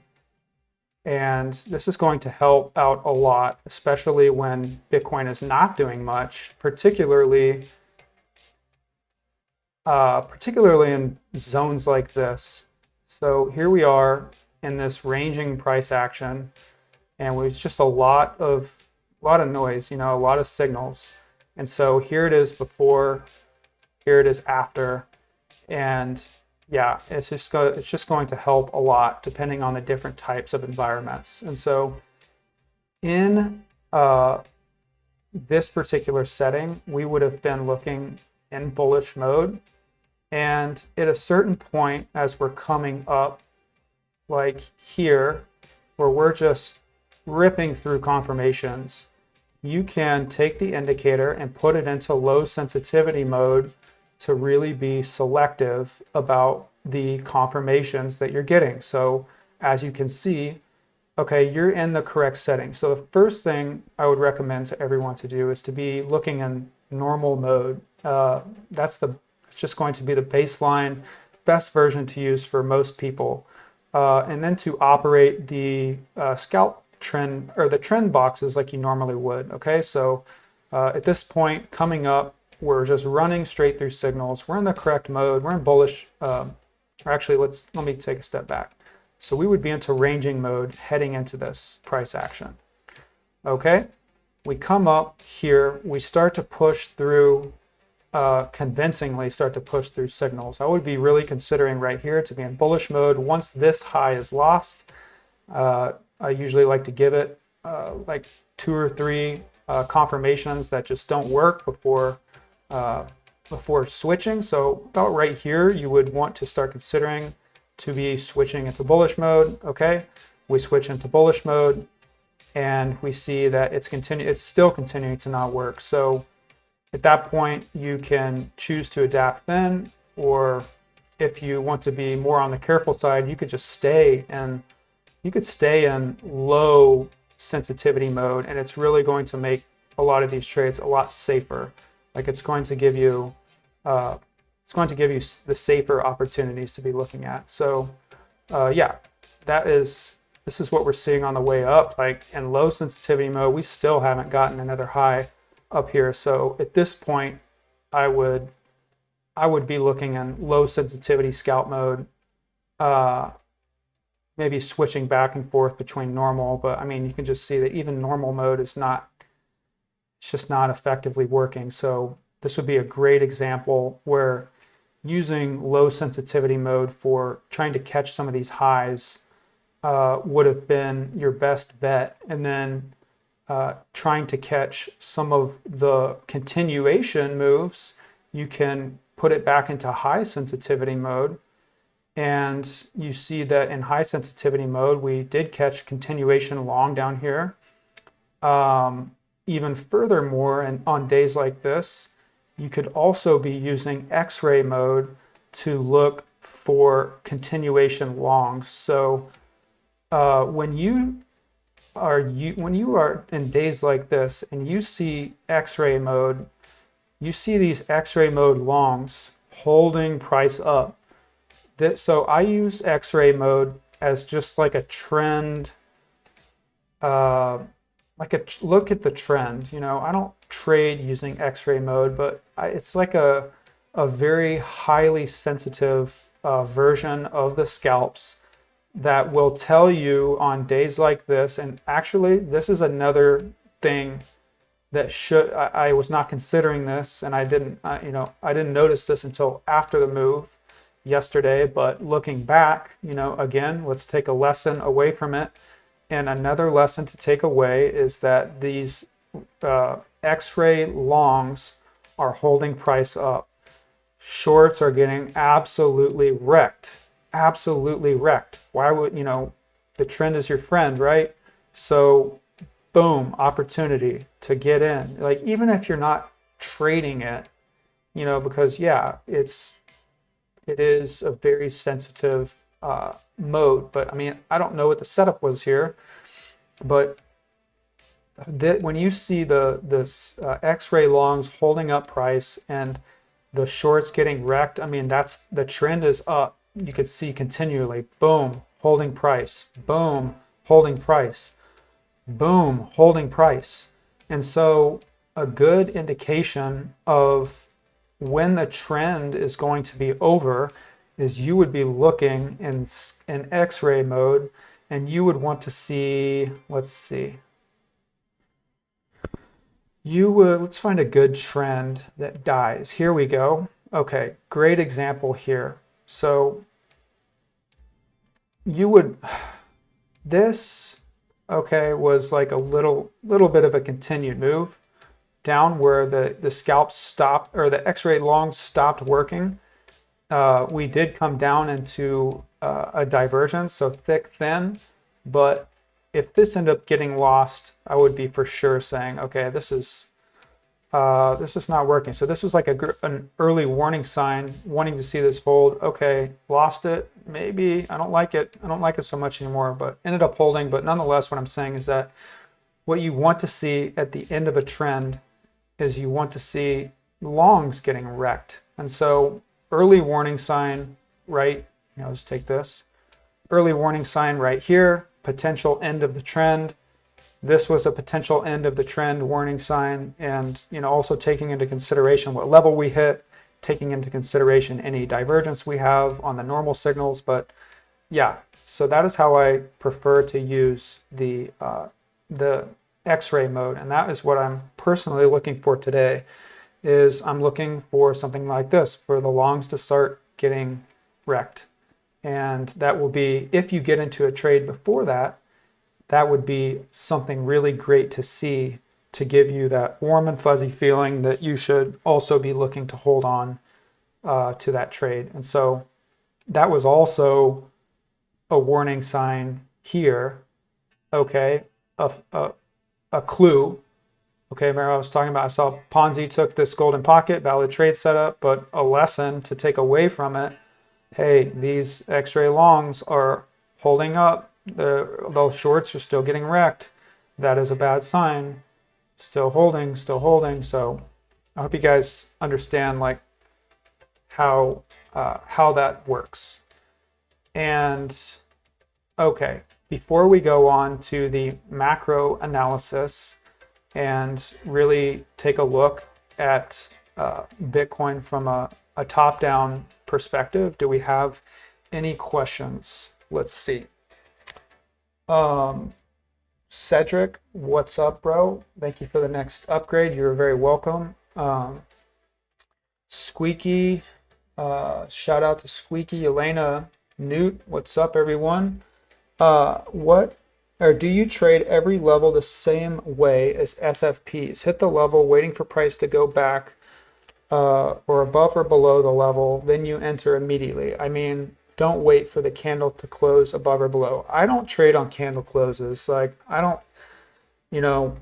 Speaker 1: And this is going to help out a lot, especially when Bitcoin is not doing much, particularly in zones like this. So here we are in this ranging price action, and it's just a lot of noise, a lot of signals. And so here it is before, here it is after, and yeah, it's just going to help a lot depending on the different types of environments. And so in this particular setting, we would have been looking in bullish mode. And at a certain point, as we're coming up like here, where we're just ripping through confirmations, you can take the indicator and put it into low sensitivity mode to really be selective about the confirmations that you're getting. So as you can see, okay, you're in the correct setting. So the first thing I would recommend to everyone to do is to be looking in normal mode. It's just going to be the baseline, best version to use for most people. And then to operate the scalp trend or the trend boxes like you normally would. Okay, so at this point coming up, we're just running straight through signals. We're in the correct mode. We're in bullish. Or actually, let me take a step back. So we would be into ranging mode heading into this price action. Okay, we come up here. We start to push through, convincingly start to push through signals. I would be really considering right here to be in bullish mode. Once this high is lost, I usually like to give it like 2 or 3 confirmations that just don't work before switching. So about right here, you would want to start considering to be switching into bullish mode. Okay, we switch into bullish mode, and we see that it's still continuing to not work. So at that point, you can choose to adapt then, or if you want to be more on the careful side, you could just stay in low sensitivity mode, and it's really going to make a lot of these trades a lot safer. Like it's going to give you the safer opportunities to be looking at. So yeah, this is what we're seeing on the way up. Like in low sensitivity mode, we still haven't gotten another high up here. So at this point, I would be looking in low sensitivity scalp mode, maybe switching back and forth between normal. But I mean, you can just see that even normal mode is not it's just not effectively working. So this would be a great example where using low sensitivity mode for trying to catch some of these highs would have been your best bet. And then trying to catch some of the continuation moves, you can put it back into high sensitivity mode. And you see that in high sensitivity mode, we did catch continuation long down here. Even furthermore, and on days like this, you could also be using X-ray mode to look for continuation longs. So when you are in days like this and you see X-ray mode, you see these X-ray mode longs holding price up. So I use X-ray mode as just like a trend, look at the trend. You know, I don't trade using X-ray mode, but it's like a very highly sensitive version of the scalps that will tell you on days like this. And actually, this is another thing that I was not considering this, and I didn't notice this until after the move yesterday. But looking back, again, let's take a lesson away from it. And another lesson to take away is that these X-ray longs are holding price up. Shorts are getting absolutely wrecked. Absolutely wrecked. Why would, the trend is your friend, right? So boom, opportunity to get in. Like, even if you're not trading it, because yeah, it is a very sensitive mode. But I mean, I don't know what the setup was here, but when you see this X-ray longs holding up price and the shorts getting wrecked, I mean, that's the trend is up. You could see continually, boom, holding price, boom, holding price, boom, holding price. And so a good indication of when the trend is going to be over is you would be looking in X-ray mode, and you would want to see, let's find a good trend that dies. Here we go. Okay, great example here. So this was like a little bit of a continued move down where the scalp stopped, or the X-ray longs stopped working. We did come down into a divergence, so thick, thin. But if this ended up getting lost, I would be for sure saying, okay, this is not working. So this was like an early warning sign, wanting to see this hold. Okay, lost it. Maybe I don't like it. I don't like it so much anymore, but ended up holding. But nonetheless, what I'm saying is that what you want to see at the end of a trend is you want to see longs getting wrecked. And so early warning sign, right? Let's take this. Early warning sign right here, potential end of the trend. This was a potential end of the trend warning sign, and also taking into consideration what level we hit, taking into consideration any divergence we have on the normal signals. But yeah, so that is how I prefer to use the X-ray mode, and that is what I'm personally looking for today. Is I'm looking for something like this, for the longs to start getting wrecked. And that will be, if you get into a trade before that, that would be something really great to see, to give you that warm and fuzzy feeling that you should also be looking to hold on to that trade. And so that was also a warning sign here. Okay, a clue. Okay, remember I was talking about, I saw Ponzi took this golden pocket, valid trade setup, but a lesson to take away from it. Hey, these X-ray longs are holding up. The shorts are still getting wrecked. That is a bad sign. Still holding, still holding. So I hope you guys understand like how that works. And okay, before we go on to the macro analysis and really take a look at Bitcoin from a top-down perspective, do we have any questions? Let's see. Cedric, what's up, bro? Thank you for the next upgrade. You're very welcome. Squeaky, shout out to Squeaky. Elena Newt, what's up, everyone? What or do you trade every level the same way as SFPs? Hit the level, waiting for price to go back or above or below the level, then you enter immediately. I mean, don't wait for the candle to close above or below. I don't trade on candle closes. Like, I don't, you know,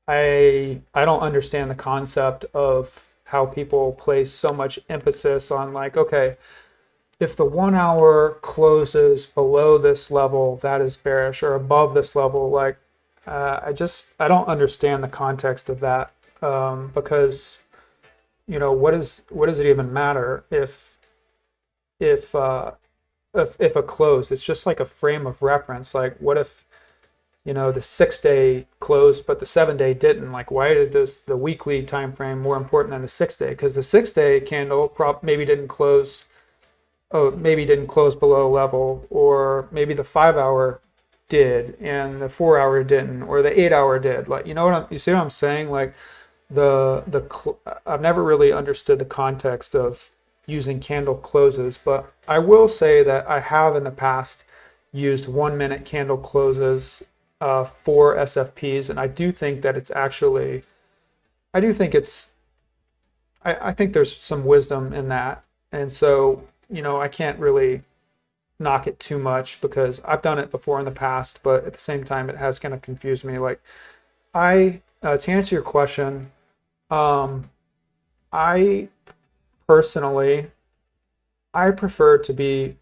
Speaker 1: I don't understand the concept of how people place so much emphasis on, like, okay, if the 1 hour closes below this level, that is bearish, or above this level. Like, I don't understand the context of that, because, you know, what does it even matter if a close? It's just like a frame of reference. Like, what if, you know, the 6-day closed but the 7-day didn't? Like, why does the weekly time frame more important than the 6-day? Because the 6-day candle maybe didn't close. Oh, maybe didn't close below level, or maybe the 5-hour did and the 4-hour didn't, or the 8-hour did. Like, you see what I'm saying? Like, I've never really understood the context of using candle closes, but I will say that I have in the past used 1-minute candle closes for SFPs, and I do think that it's actually, I think there's some wisdom in that, and so, you know, I can't really knock it too much because I've done it before in the past, but at the same time, it has kind of confused me. Like, to answer your question, I personally, I prefer to be,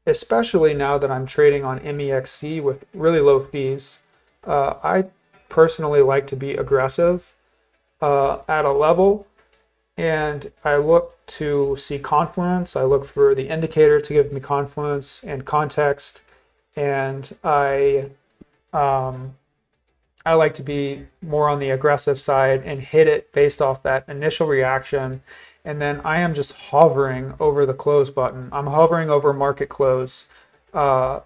Speaker 1: especially now that I'm trading on MEXC with really low fees, I personally like to be aggressive at a level, and I look to see confluence. I look for the indicator to give me confluence and context, and I like to be more on the aggressive side and hit it based off that initial reaction. And then I am just hovering over the close button. I'm hovering over market close, you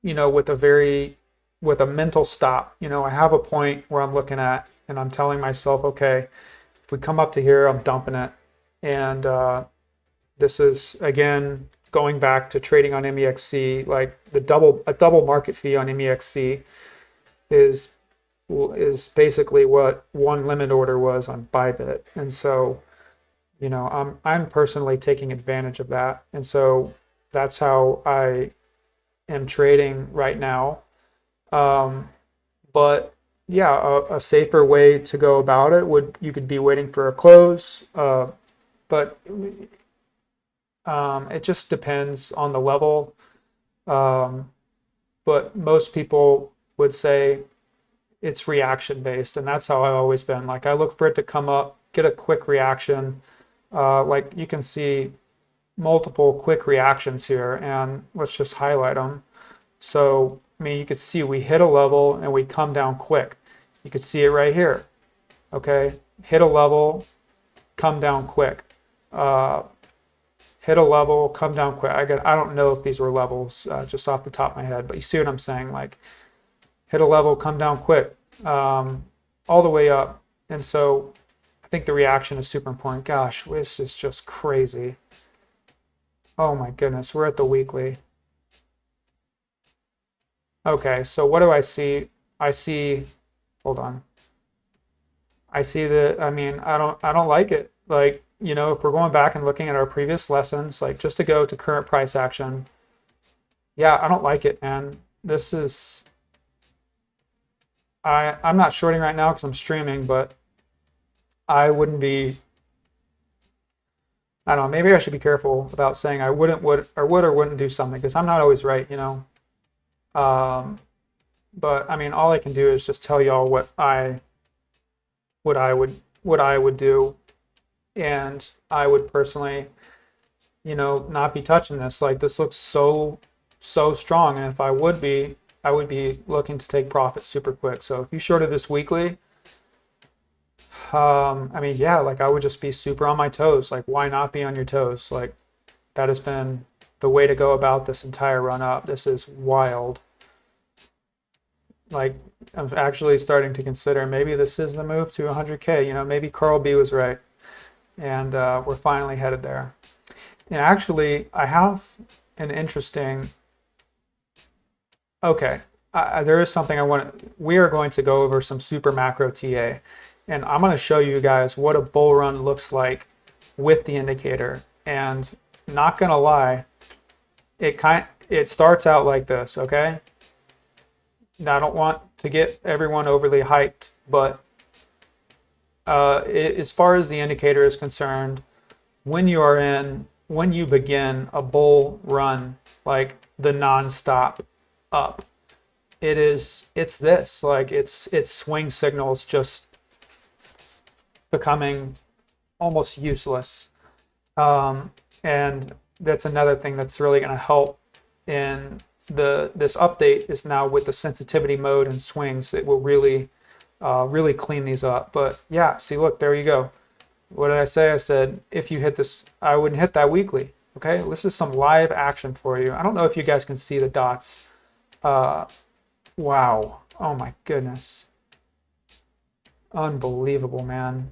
Speaker 1: know, with a mental stop. You know, I have a point where I'm looking at and I'm telling myself, okay, if we come up to here, I'm dumping it. And this is, again, going back to trading on MEXC, like a double market fee on MEXC is basically what one limit order was on Bybit. And so, you know, I'm personally taking advantage of that. And so that's how I am trading right now. But yeah, a safer way to go about it you could be waiting for a close, but it just depends on the level. But most people would say it's reaction based, and that's how I've always been. Like, I look for it to come up, get a quick reaction. Like, you can see multiple quick reactions here, and let's just highlight them. So, I mean, you could see we hit a level and we come down quick. You could see it right here. Okay, hit a level, come down quick. Hit a level, come down quick. I don't know if these were levels just off the top of my head, but you see what I'm saying? Like, hit a level, come down quick, all the way up. And so I think the reaction is super important. Gosh, this is just crazy. Oh my goodness, we're at the weekly. Okay, so what do I see? I see, hold on. I see that, I mean, I don't like it. Like, you know, if we're going back and looking at our previous lessons, like, just to go to current price action, yeah, I don't like it, man. This is, I'm not shorting right now because I'm streaming, but I wouldn't be, I don't know, maybe I should be careful about saying I would or wouldn't do something, because I'm not always right, you know. But I mean, all I can do is just tell y'all what I would do, and I would personally, you know, not be touching this. Like, this looks so strong, and if I would be looking to take profit super quick. So if you shorted this weekly, I mean, yeah, like, I would just be super on my toes. Like, why not be on your toes? Like, that has been the way to go about this entire run up. This is wild. Like, I'm actually starting to consider maybe this is the move to 100K. You know, maybe Carl B was right, and we're finally headed there. And actually, I have an interesting. Okay, there is something I want. We are going to go over some super macro TA, and I'm going to show you guys what a bull run looks like with the indicator. And not gonna lie, it starts out like this. Okay. Now, I don't want to get everyone overly hyped, but as far as the indicator is concerned, when you begin a bull run, like the nonstop up, it's this, like it's swing signals just becoming almost useless. And that's another thing that's really going to help in this update is now with the sensitivity mode and swings. It will really really clean these up. But yeah, see, look, there you go. What did I say? I said if you hit this, I wouldn't hit that weekly. Okay, this is some live action for you. I don't know if you guys can see the dots. Wow, oh my goodness, unbelievable, man,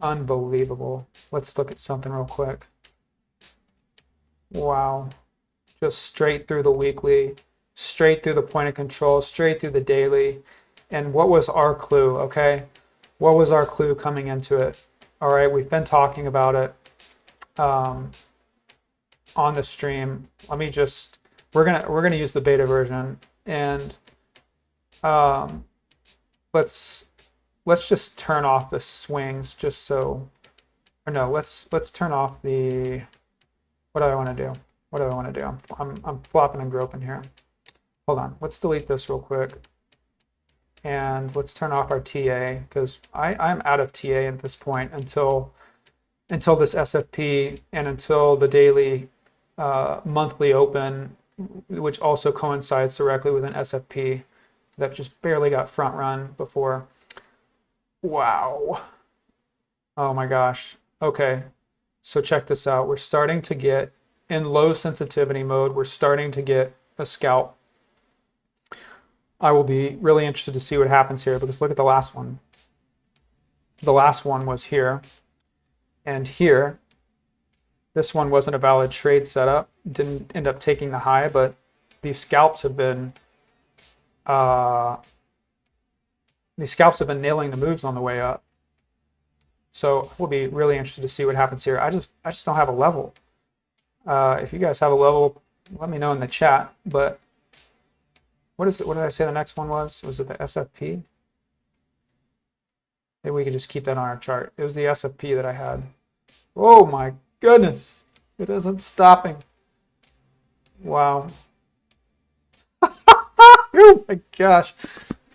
Speaker 1: unbelievable. Let's look at something real quick. Wow, just straight through the weekly, straight through the point of control, straight through the daily. And what was our clue? Okay, what was our clue coming into it? All right, we've been talking about it on the stream. Let me just, we're gonna use the beta version, and let's just turn off the swings just so, or no, let's turn off the, what do I want to do? What do I want to do? I'm flopping and groping here. Hold on, let's delete this real quick. And let's turn off our TA, because I'm out of TA at this point until this SFP and until the daily monthly open, which also coincides directly with an SFP that just barely got front run before. Wow. Oh my gosh. Okay, so check this out. We're starting to get, in low sensitivity mode, we're starting to get a scalp. I will be really interested to see what happens here, because look at the last one. The last one was here, and here. This one wasn't a valid trade setup. Didn't end up taking the high, but these scalps have been nailing the moves on the way up. So we'll be really interested to see what happens here. I just don't have a level. If you guys have a level, let me know in the chat. But what is it? What did I say the next one was? Was it the SFP? Maybe we could just keep that on our chart. It was the SFP that I had. Oh my goodness. It isn't stopping. Wow. Oh my gosh.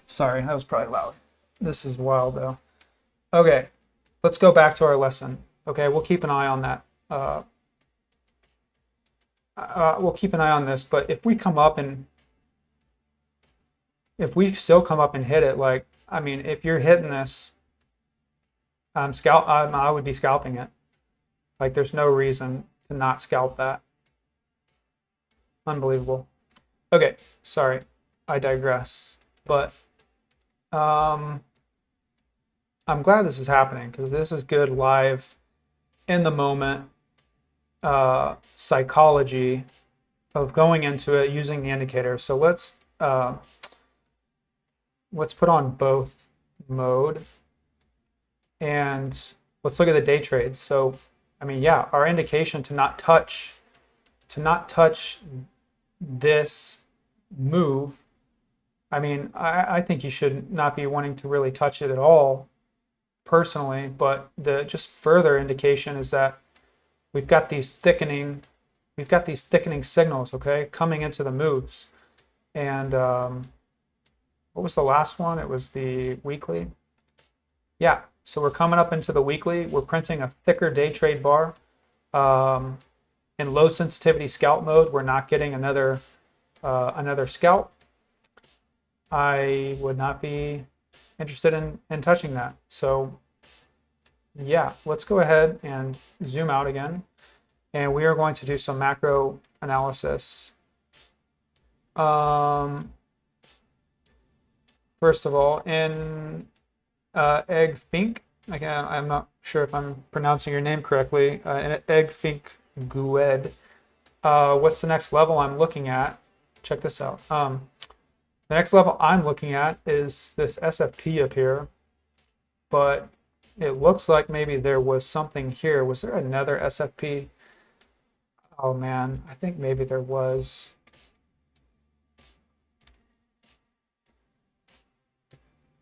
Speaker 1: Sorry, that was probably loud. This is wild though. Okay, let's go back to our lesson. Okay, we'll keep an eye on that. We'll keep an eye on this, but if we come up and if we still come up and hit it, like, I mean, if you're hitting this, I would be scalping it. Like, there's no reason to not scalp that. Unbelievable. Okay, sorry, I digress. But I'm glad this is happening, because this is good live, in the moment psychology of going into it using the indicator. So let's put on both mode, and let's look at the day trades. So, I mean, yeah, our indication to not touch this move. I mean, I think you should not be wanting to really touch it at all, personally. But the just further indication is that we've got these thickening signals, okay, coming into the moves. And what was the last one? It was the weekly. Yeah, so we're coming up into the weekly. We're printing a thicker day trade bar. In low sensitivity scalp mode, we're not getting another scalp. I would not be interested in touching that. So yeah, let's go ahead and zoom out again, and we are going to do some macro analysis. first of all, in Egg Fink, again, I'm not sure if I'm pronouncing your name correctly, in Egg Fink Gued, what's the next level I'm looking at? Check this out. The next level I'm looking at is this SFP up here, but it looks like maybe there was something here. Was there another SFP? Oh man, I think maybe there was.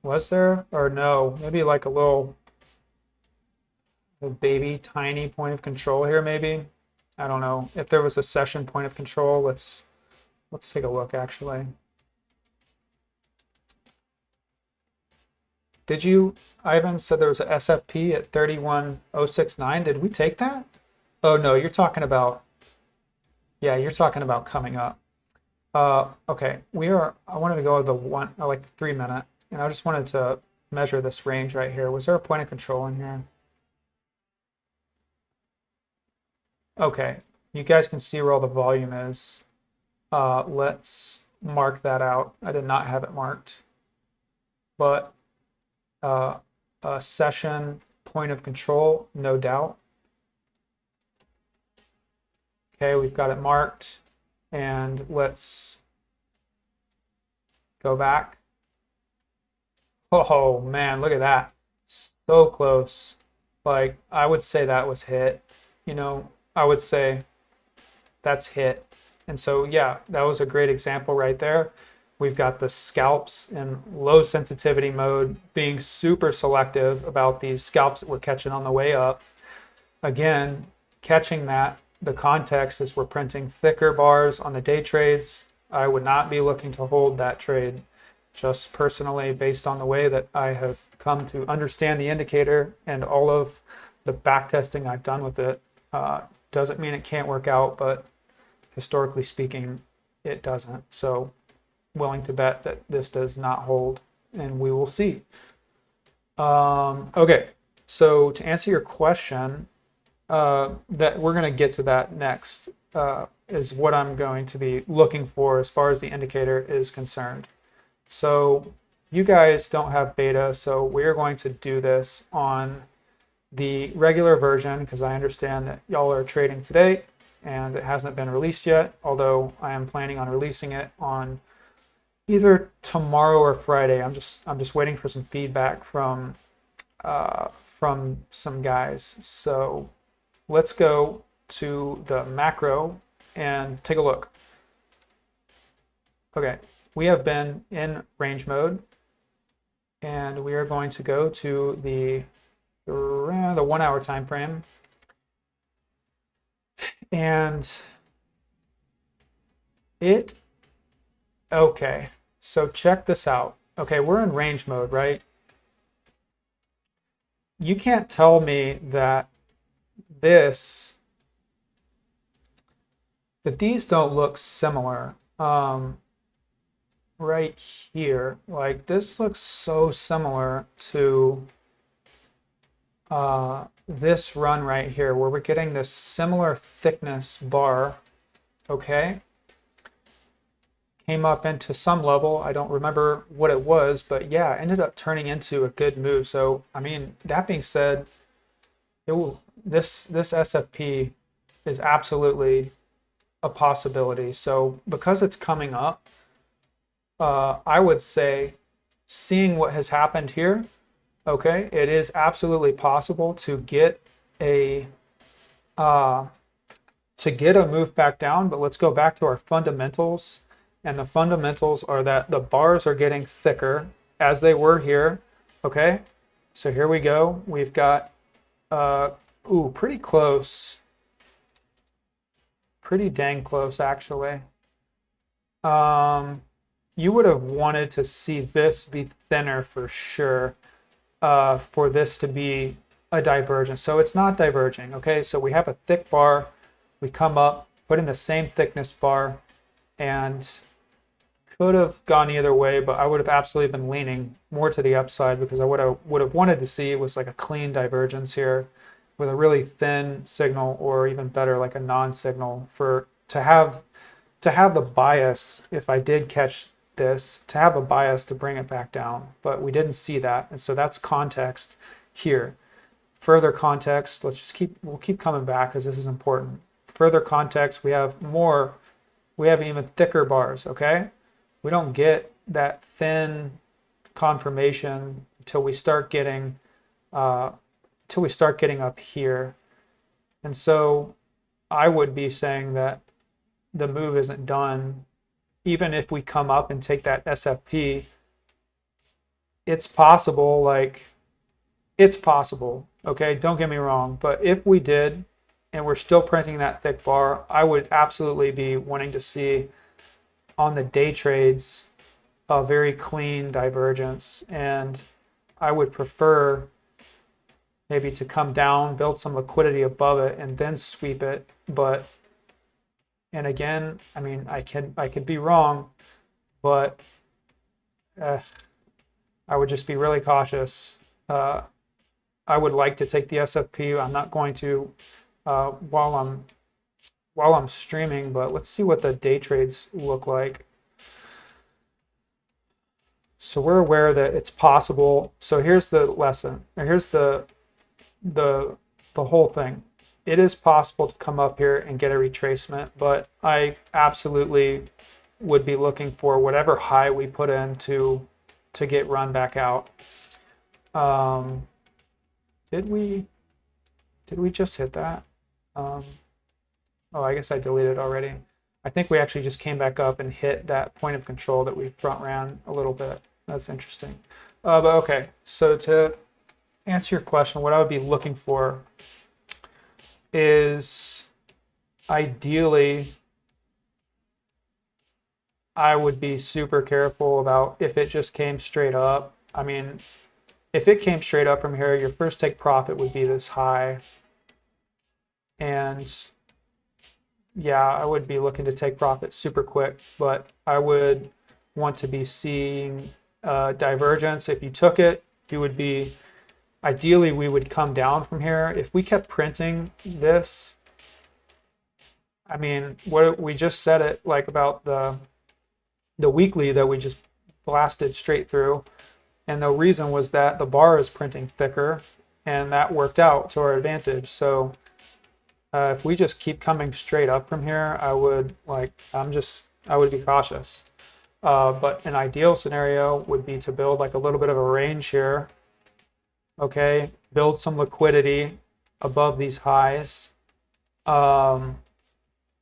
Speaker 1: Was there? Or no, maybe like a baby tiny point of control here maybe. I don't know. If there was a session point of control, let's take a look actually. Did you, Ivan said there was a SFP at 31069. Did we take that? Oh no, you're talking about, yeah, you're talking about coming up. Okay, I wanted to go with I like the 3 minute, and I just wanted to measure this range right here. Was there a point of control in here? Okay, you guys can see where all the volume is. Let's mark that out. I did not have it marked, but a session point of control, no doubt. Okay, we've got it marked, and let's go back. Oh man, look at that. So close. Like, I would say that was hit. You know, I would say that's hit. And so, yeah, that was a great example right there. We've got the scalps in low sensitivity mode, being super selective about these scalps that we're catching on the way up. Again, catching that, the context is we're printing thicker bars on the day trades. I would not be looking to hold that trade. Just personally, based on the way that I have come to understand the indicator and all of the back testing I've done with it, doesn't mean it can't work out, but historically speaking, it doesn't. So willing to bet that this does not hold, and we will see. Okay, so to answer your question, that we're going to get to that next, is what I'm going to be looking for as far as the indicator is concerned. So you guys don't have beta, so we're going to do this on the regular version because I understand that y'all are trading today and it hasn't been released yet, although I am planning on releasing it on either tomorrow or Friday. I'm just waiting for some feedback from some guys. So let's go to the macro and take a look. Okay, we have been in range mode, and we are going to go to the 1 hour time frame, and okay, so check this out. Okay, we're in range mode, right? You can't tell me that these don't look similar. Right here, like this looks so similar to this run right here, where we're getting this similar thickness bar. Okay, came up into some level, I don't remember what it was, but yeah, ended up turning into a good move. So I mean, that being said, this SFP is absolutely a possibility. So because it's coming up, I would say, seeing what has happened here, okay, it is absolutely possible to get a move back down. But let's go back to our fundamentals, and the fundamentals are that the bars are getting thicker as they were here. Okay, so here we go. We've got pretty close, pretty dang close actually. You would have wanted to see this be thinner for sure, for this to be a divergence. So it's not diverging, okay? So we have a thick bar, we come up, put in the same thickness bar, and could have gone either way, but I would have absolutely been leaning more to the upside, because I would have wanted to see was like a clean divergence here with a really thin signal, or even better, like a non-signal, to have the bias if I did catch this to have a bias to bring it back down, but we didn't see that. And so that's context here. Further context, we'll keep coming back because this is important. Further context, we have even thicker bars, okay? We don't get that thin confirmation until we start getting up here. And so I would be saying that the move isn't done. Even if we come up and take that SFP, it's possible, okay? Don't get me wrong, but if we did, and we're still printing that thick bar, I would absolutely be wanting to see on the day trades a very clean divergence, and I would prefer maybe to come down, build some liquidity above it, and then sweep it. And again, I mean, I could be wrong, but I would just be really cautious. I would like to take the SFP. I'm not going to while I'm streaming, but let's see what the day trades look like. So we're aware that it's possible. So here's the lesson, and here's the whole thing. It is possible to come up here and get a retracement, but I absolutely would be looking for whatever high we put in to get run back out. Did we just hit that? Oh, I guess I deleted already. I think we actually just came back up and hit that point of control that we front ran a little bit. That's interesting. But okay, so to answer your question, what I would be looking for is ideally, I would be super careful about if it just came straight up. I mean, if it came straight up from here, your first take profit would be this high. And yeah, I would be looking to take profit super quick, but I would want to be seeing divergence. If you took it, you would be, ideally we would come down from here. If we kept printing this, I mean, what we just said it like about the weekly that we just blasted straight through. And the reason was that the bar is printing thicker, and that worked out to our advantage. So if we just keep coming straight up from here, I would be cautious. But an ideal scenario would be to build like a little bit of a range here. Okay, build some liquidity above these highs. Who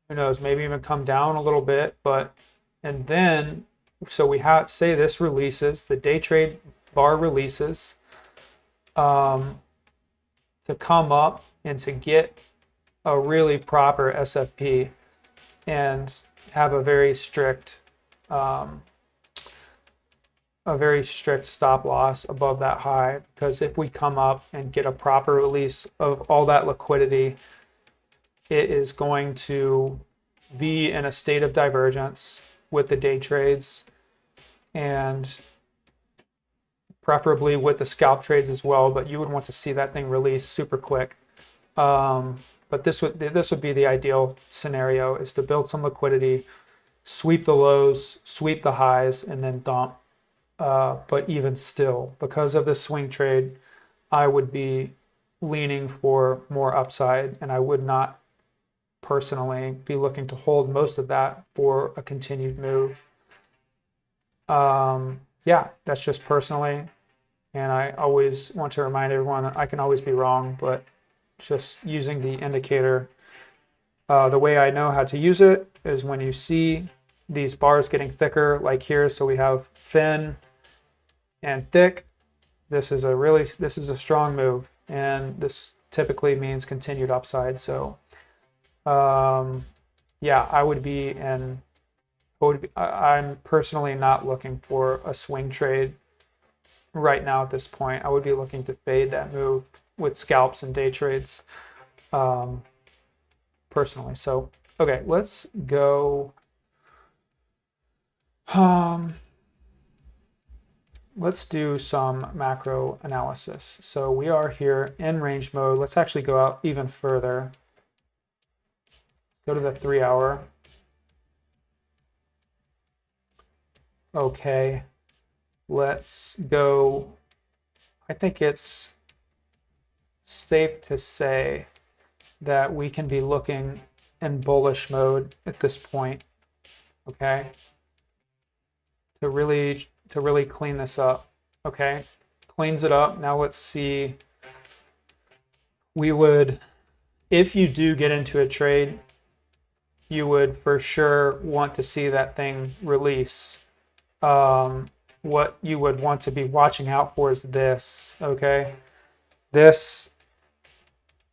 Speaker 1: knows, maybe even come down a little bit, and then, so we have, say this releases, the day trade bar releases, to come up and to get a really proper SFP and have a very strict stop loss above that high, because if we come up and get a proper release of all that liquidity, it is going to be in a state of divergence with the day trades, and preferably with the scalp trades as well, but you would want to see that thing release super quick. But this would be the ideal scenario, is to build some liquidity, sweep the lows, sweep the highs, and then dump. But even still, because of this swing trade, I would be leaning for more upside, and I would not personally be looking to hold most of that for a continued move. Yeah, that's just personally, and I always want to remind everyone that I can always be wrong, but just using the indicator, the way I know how to use it is when you see these bars getting thicker, like here, so we have thin and thick, this is a strong move, and this typically means continued upside. So yeah, I'm personally not looking for a swing trade right now at this point. I would be looking to fade that move with scalps and day trades, personally. So okay, let's go. Let's do some macro analysis. So we are here in range mode. Let's actually go out even further. Go to the 3 hour. Okay, let's go. I think it's safe to say that we can be looking in bullish mode at this point, okay? To really clean this up, okay? Cleans it up. Now let's see. We would, if you do get into a trade, you would for sure want to see that thing release. What you would want to be watching out for is this, okay? This,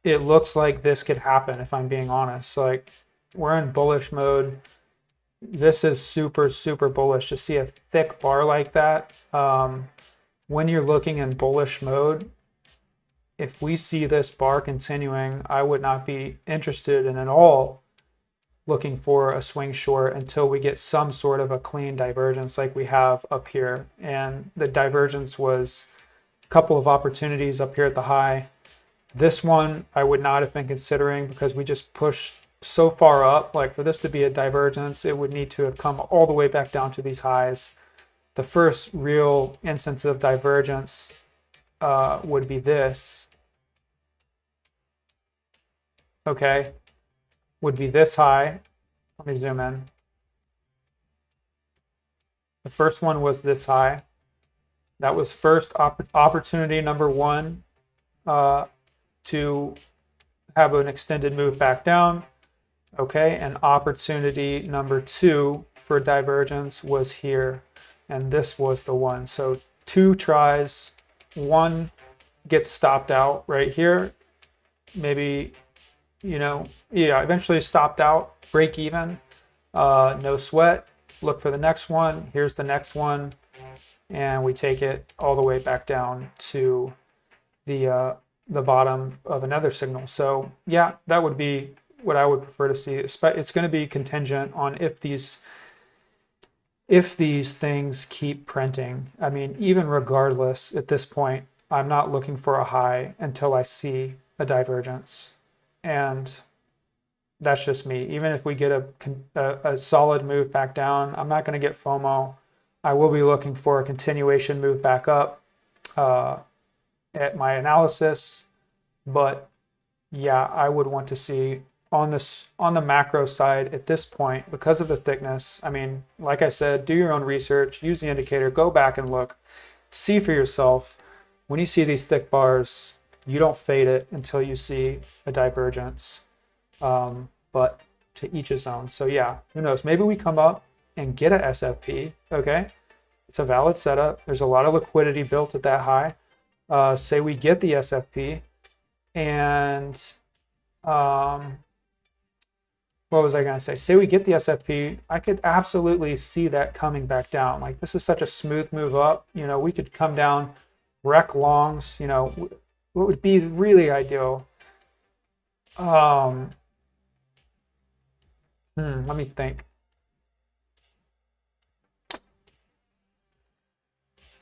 Speaker 1: it looks like this could happen if I'm being honest. Like, we're in bullish mode. This is super, super bullish. To see a thick bar like that, when you're looking in bullish mode, if we see this bar continuing, I would not be interested in at all looking for a swing short until we get some sort of a clean divergence like we have up here. And the divergence was a couple of opportunities up here at the high. This one I would not have been considering because we just pushed so far up. Like, for this to be a divergence, it would need to have come all the way back down to these highs. The first real instance of divergence would be this. Okay, would be this high. Let me zoom in. The first one was this high. That was first opportunity number one to have an extended move back down. Okay, and opportunity number two for divergence was here, and this was the one. So 2 tries, one gets stopped out right here. Maybe, eventually stopped out, break even, no sweat. Look for the next one. Here's the next one, and we take it all the way back down to the bottom of another signal. So yeah, that would be what I would prefer to see. It's going to be contingent on if these things keep printing. I mean, even regardless, at this point, I'm not looking for a high until I see a divergence. And that's just me. Even if we get a solid move back down, I'm not going to get FOMO. I will be looking for a continuation move back up at my analysis. But yeah, I would want to see on the macro side at this point, because of the thickness. I mean, like I said, do your own research, use the indicator, go back and look, see for yourself. When you see these thick bars, you don't fade it until you see a divergence. But to each his own. So yeah, who knows? Maybe we come up and get a SFP. Okay, it's a valid setup. There's a lot of liquidity built at that high. Say we get the SFP, and what was I going to say? Say we get the SFP, I could absolutely see that coming back down. Like, this is such a smooth move up. We could come down, wreck longs. What would be really ideal? Let me think.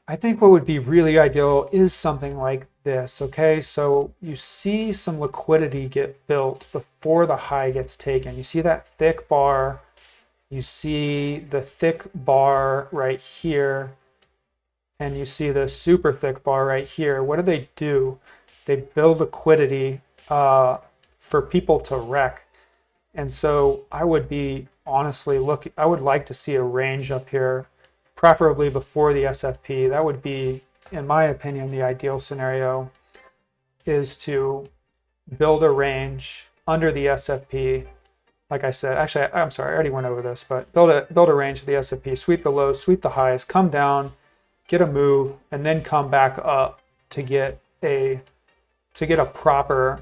Speaker 1: I think what would be really ideal is something like this, okay? So you see some liquidity get built before the high gets taken. You see that thick bar. You see the thick bar right here. And you see the super thick bar right here. What do? They build liquidity for people to wreck. And so I would be honestly I would like to see a range up here, preferably before the SFP. That would be, in my opinion, the ideal scenario, is to build a range under the SFP. Like I said, actually, I'm sorry, I already went over this, but build a range of the SFP, sweep the lows, sweep the highs, come down, get a move, and then come back up to get a proper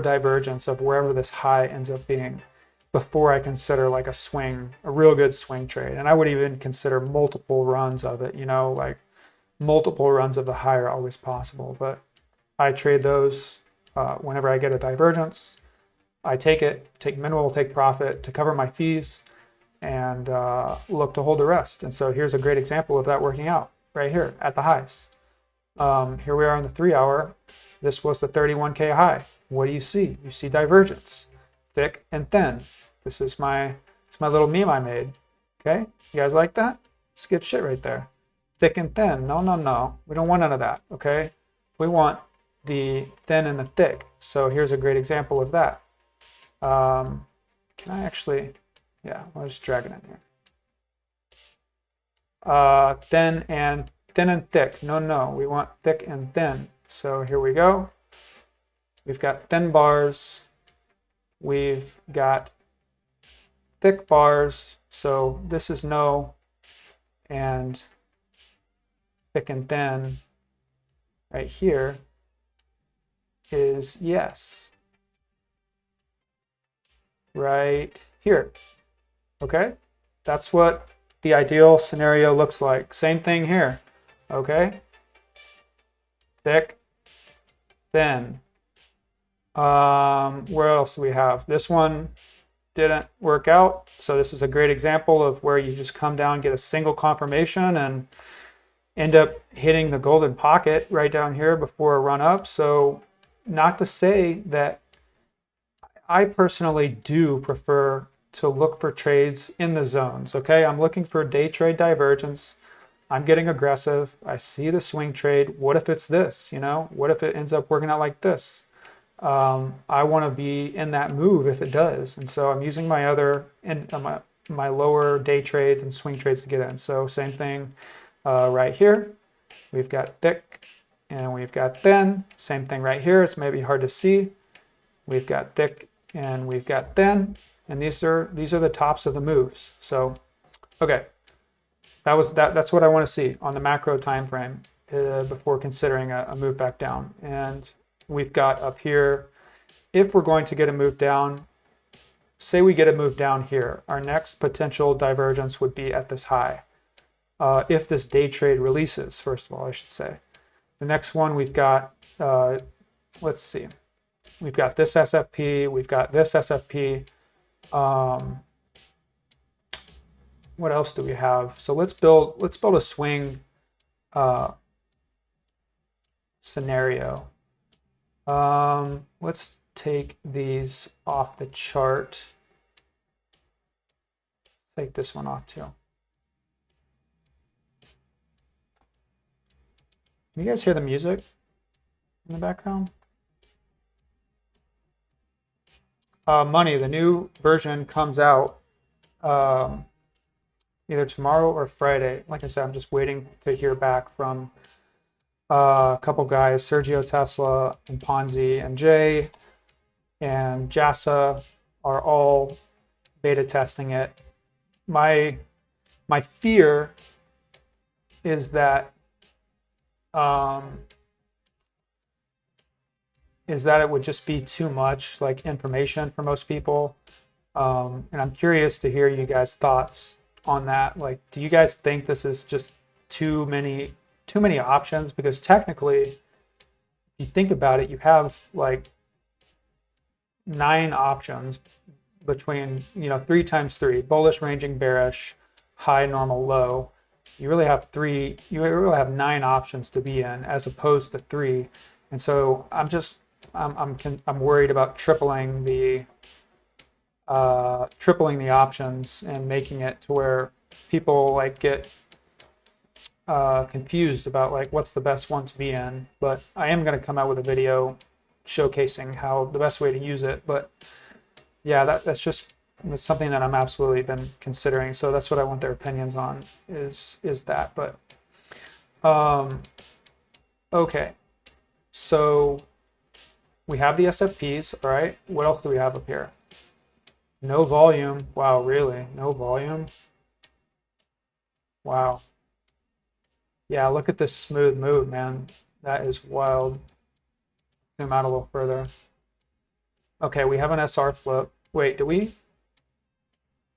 Speaker 1: divergence of wherever this high ends up being before I consider like a real good swing trade. And I would even consider multiple runs of it, like multiple runs of the high are always possible. But I trade those whenever I get a divergence. I take minimal take profit to cover my fees and look to hold the rest. And so here's a great example of that working out right here at the highs. Here we are in the 3 hour. This was the 31K high. What do you see? You see divergence, thick and thin. This is my little meme I made. Okay, you guys like that? It's good shit right there. Thick and thin. No, no, no. We don't want none of that, okay? We want the thin and the thick. So here's a great example of that. Can I actually, yeah, I'll just drag it in here. Thin and thick. No, no, we want thick and thin. So here we go. We've got thin bars. We've got thick bars. So this is no, and thick and thin right here is yes. Right here. Okay? That's what the ideal scenario looks like. Same thing here. Okay? Thick, thin. Where else do we have? This one didn't work out. So this is a great example of where you just come down, get a single confirmation, and end up hitting the golden pocket right down here before a run up. So not to say that I personally do prefer to look for trades in the zones. Okay, I'm looking for day trade divergence. I'm getting aggressive. I see the swing trade. What if it's this? You know, what if it ends up working out like this? I want to be in that move if it does. And so I'm using my other and my lower day trades and swing trades to get in. So same thing right here. We've got thick and we've got thin. Same thing right here. It's maybe hard to see. We've got thick and we've got thin, and these are the tops of the moves. So, okay, that's what I want to see on the macro time frame before considering a move back down. And we've got up here, if we're going to get a move down, say we get a move down here, our next potential divergence would be at this high. If this day trade releases, first of all, I should say. The next one we've got, let's see. We've got this SFP, we've got this SFP. What else do we have? So let's build a swing scenario. Let's take these off the chart. Take this one off too. Can you guys hear the music in the background? Money, the new version comes out either tomorrow or Friday. Like I said, I'm just waiting to hear back from a couple guys, Sergio Tesla and Ponzi and Jay and Jassa are all beta testing it. My fear is that it would just be too much like information for most people. And I'm curious to hear you guys' thoughts on that. Like, do you guys think this is just too many options? Because technically, if you think about it, you have like 9 options between, 3 times 3, bullish, ranging, bearish, high, normal, low. You really have 9 options to be in as opposed to 3. And so I'm worried about tripling the options and making it to where people like get confused about like what's the best one to be in. But I am going to come out with a video showcasing how the best way to use it. But yeah, that's something that I'm absolutely been considering. So that's what I want their opinions on is that. But okay, so we have the SFPs, all right? What else do we have up here? No volume. Wow, really? No volume? Wow. Yeah, look at this smooth move, man. That is wild. Zoom out a little further. Okay, we have an SR flip. Wait, do we?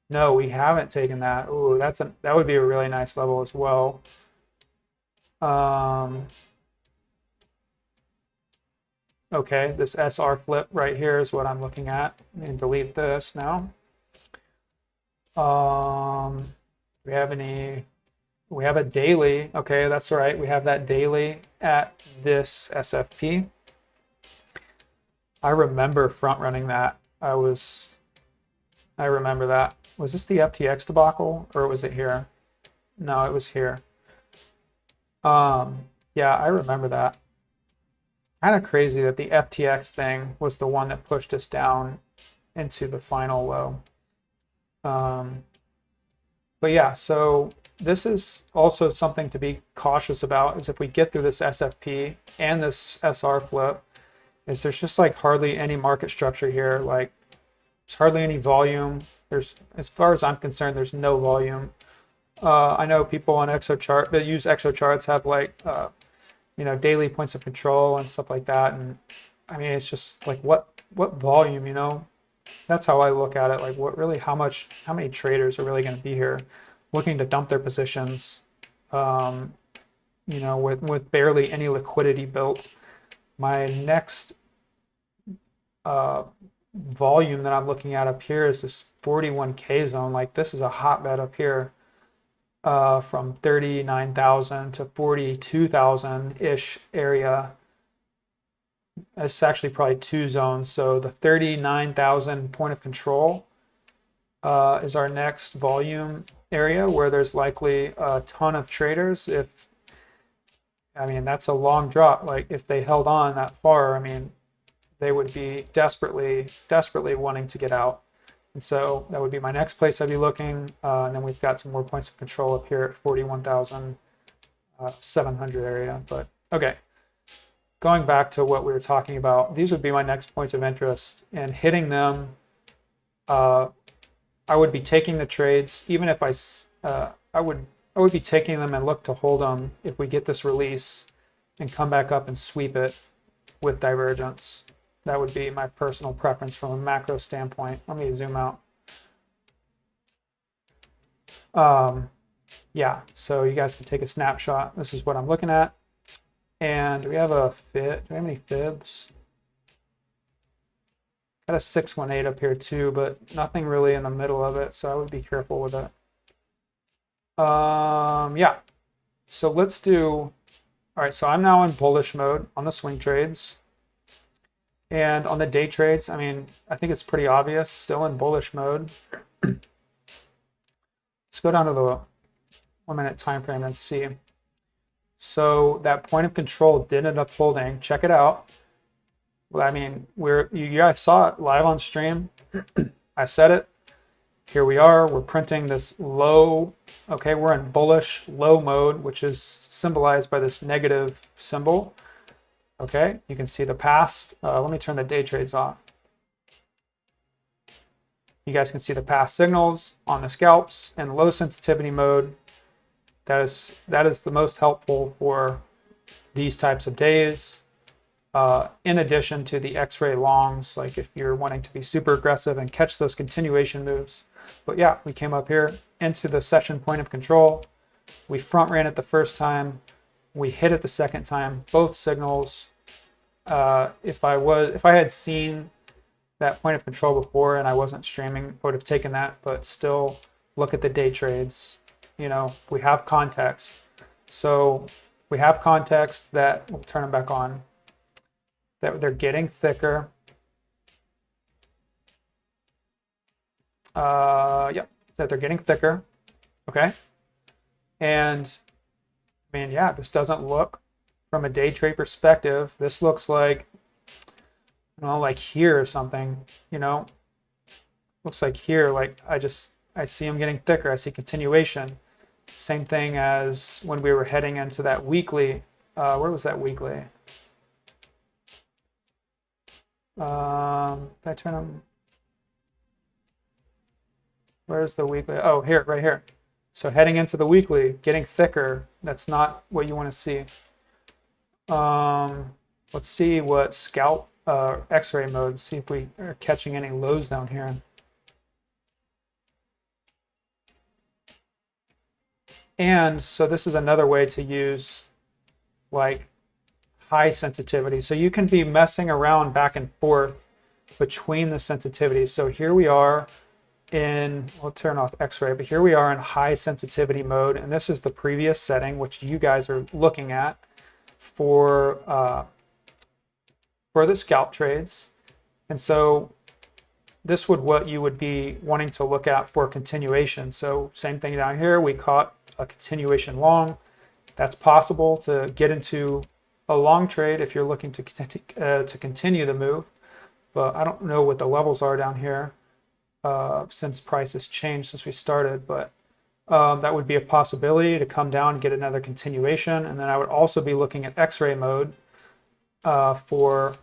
Speaker 1: No, we haven't taken that. Ooh, that would be a really nice level as well. Okay, this SR flip right here is what I'm looking at. And delete this now. We have a daily. Okay, that's right. We have that daily at this SFP. I remember front running that. I was I remember that. Was this the FTX debacle or was it here? No, it was here. Yeah, I remember that. Kind of crazy that the FTX thing was the one that pushed us down into the final low. But yeah, so this is also something to be cautious about is if we get through this SFP and this SR flip, is there's just like hardly any market structure here. Like there's hardly any volume. There's, as far as I'm concerned, there's no volume. I know people on ExoChart that use ExoCharts have like, daily points of control and stuff like that. And I mean, it's just like what volume, that's how I look at it. Like how many traders are really going to be here looking to dump their positions, with barely any liquidity built. My next volume that I'm looking at up here is this 41K zone. Like this is a hotbed up here, from 39,000 to 42,000-ish area. It's actually probably two zones. So the 39,000 point of control is our next volume area where there's likely a ton of traders. That's a long drop. Like if they held on that far, they would be desperately wanting to get out. And so that would be my next place I'd be looking. And then we've got some more points of control up here at 41,700 area. But okay, going back to what we were talking about, these would be my next points of interest, and hitting them, I would be taking the trades, even if I would be taking them and look to hold them if we get this release and come back up and sweep it with divergence. That would be my personal preference from a macro standpoint. Let me zoom out. Yeah, so you guys can take a snapshot. This is what I'm looking at. And do we have a fib? Do we have any fibs? Got a 618 up here too, but nothing really in the middle of it, so I would be careful with it. Yeah, so let's do, all right, so I'm now in bullish mode on the swing trades. And on the day trades, I think it's pretty obvious, still in bullish mode. Let's go down to the 1 minute time frame and see. So that point of control did end up holding. Check it out. Well, you guys saw it live on stream. I said it. Here we are. We're printing this low. Okay, we're in bullish low mode, which is symbolized by this negative symbol. Okay, you can see the past. Let me turn the day trades off. You guys can see the past signals on the scalps and low sensitivity mode. That is the most helpful for these types of days. In addition to the X-ray longs, like if you're wanting to be super aggressive and catch those continuation moves. But yeah, we came up here into the session point of control. We front ran it the first time. We hit it the second time. Both signals. If I had seen that point of control before and I wasn't streaming, I would have taken that. But still, look at the day trades. We have context. So we have context that, we'll turn them back on, that they're getting thicker. That they're getting thicker. Okay. And yeah, this doesn't look, from a day trade perspective, this looks like, like here or something, looks like here, like I see them getting thicker. I see continuation. Same thing as when we were heading into that weekly. Where was that weekly? Did I turn them? Where's the weekly? Oh, here, right here. So heading into the weekly, getting thicker. That's not what you want to see. Let's see what scalp X-ray mode. See if we are catching any lows down here. And so this is another way to use like high sensitivity. So you can be messing around back and forth between the sensitivity. So here we are in, we'll turn off X-ray, but here we are in high sensitivity mode. And this is the previous setting, which you guys are looking at for the scalp trades. And so this would what you would be wanting to look at for continuation. So same thing down here, we caught a continuation long. That's possible to get into a long trade if you're looking to continue the move, but I don't know what the levels are down here since price has changed since we started, but that would be a possibility to come down and get another continuation. And then I would also be looking at X-ray mode for